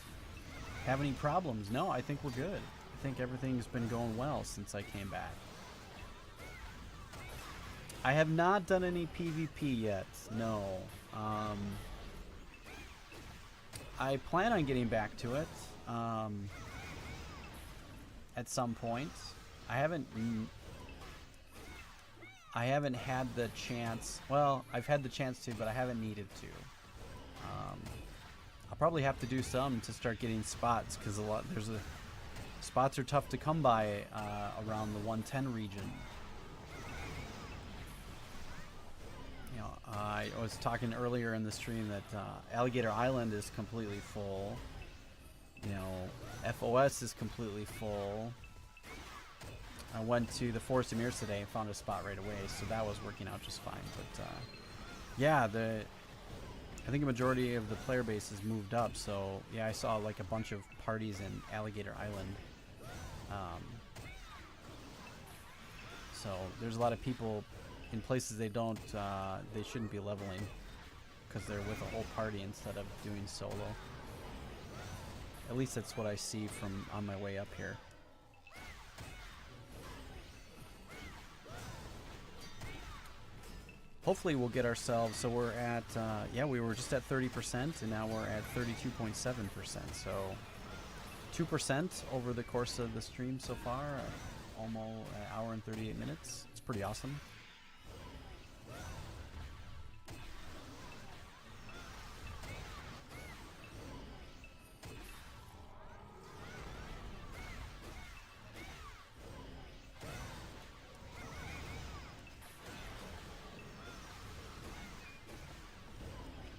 Have any problems? No, I think we're good. I think everything's been going well since I came back. I have not done any PvP yet. No. I plan on getting back to it at some point. I haven't had the chance. Well, I've had the chance to, but I haven't needed to. I'll probably have to do some to start getting spots, because spots are tough to come by around the 110 region. You know, I was talking earlier in the stream that Alligator Island is completely full. You know, FOS is completely full. I went to the Forest of Mirrors today and found a spot right away, so that was working out just fine. But yeah, I think a majority of the player base has moved up, so yeah, I saw like a bunch of parties in Alligator Island. So there's a lot of people in places they shouldn't be leveling. because they're with a whole party instead of doing solo. At least that's what I see from on my way up here. Hopefully we'll get ourselves, so we're at, yeah, we were just at 30%, and now we're at 32.7%. So 2% over the course of the stream so far, almost an hour and 38 minutes. It's pretty awesome.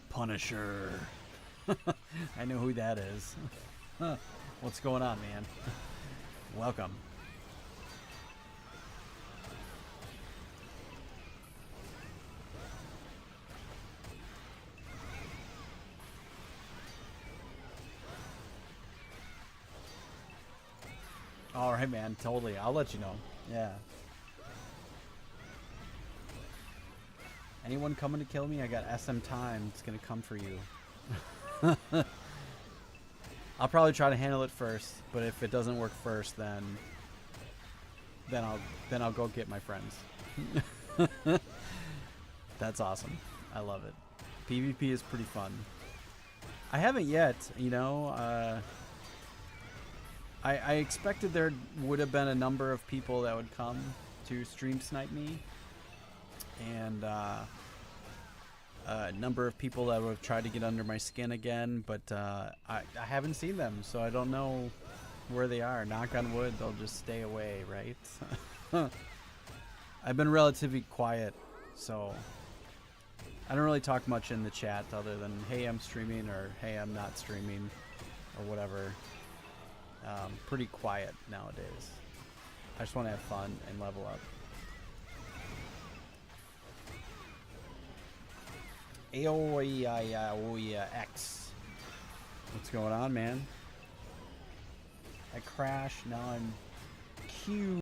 Punisher. I know who that is. What's going on, man? Welcome. All right, man. Totally. I'll let you know. Yeah. Anyone coming to kill me? I got SM time. It's gonna come for you. I'll probably try to handle it first, but if it doesn't work first, then I'll go get my friends. That's awesome. I love it. PvP is pretty fun. I haven't yet, you know. I expected there would have been a number of people that would come to stream snipe me, and a number of people that would have tried to get under my skin again, but I haven't seen them, so I don't know where they are. Knock on wood, they'll just stay away, right? I've been relatively quiet, so I don't really talk much in the chat other than, hey, I'm streaming, or hey, I'm not streaming, or whatever. Pretty quiet nowadays. I just want to have fun and level up. X. What's going on, man? I crashed. Now I'm Q.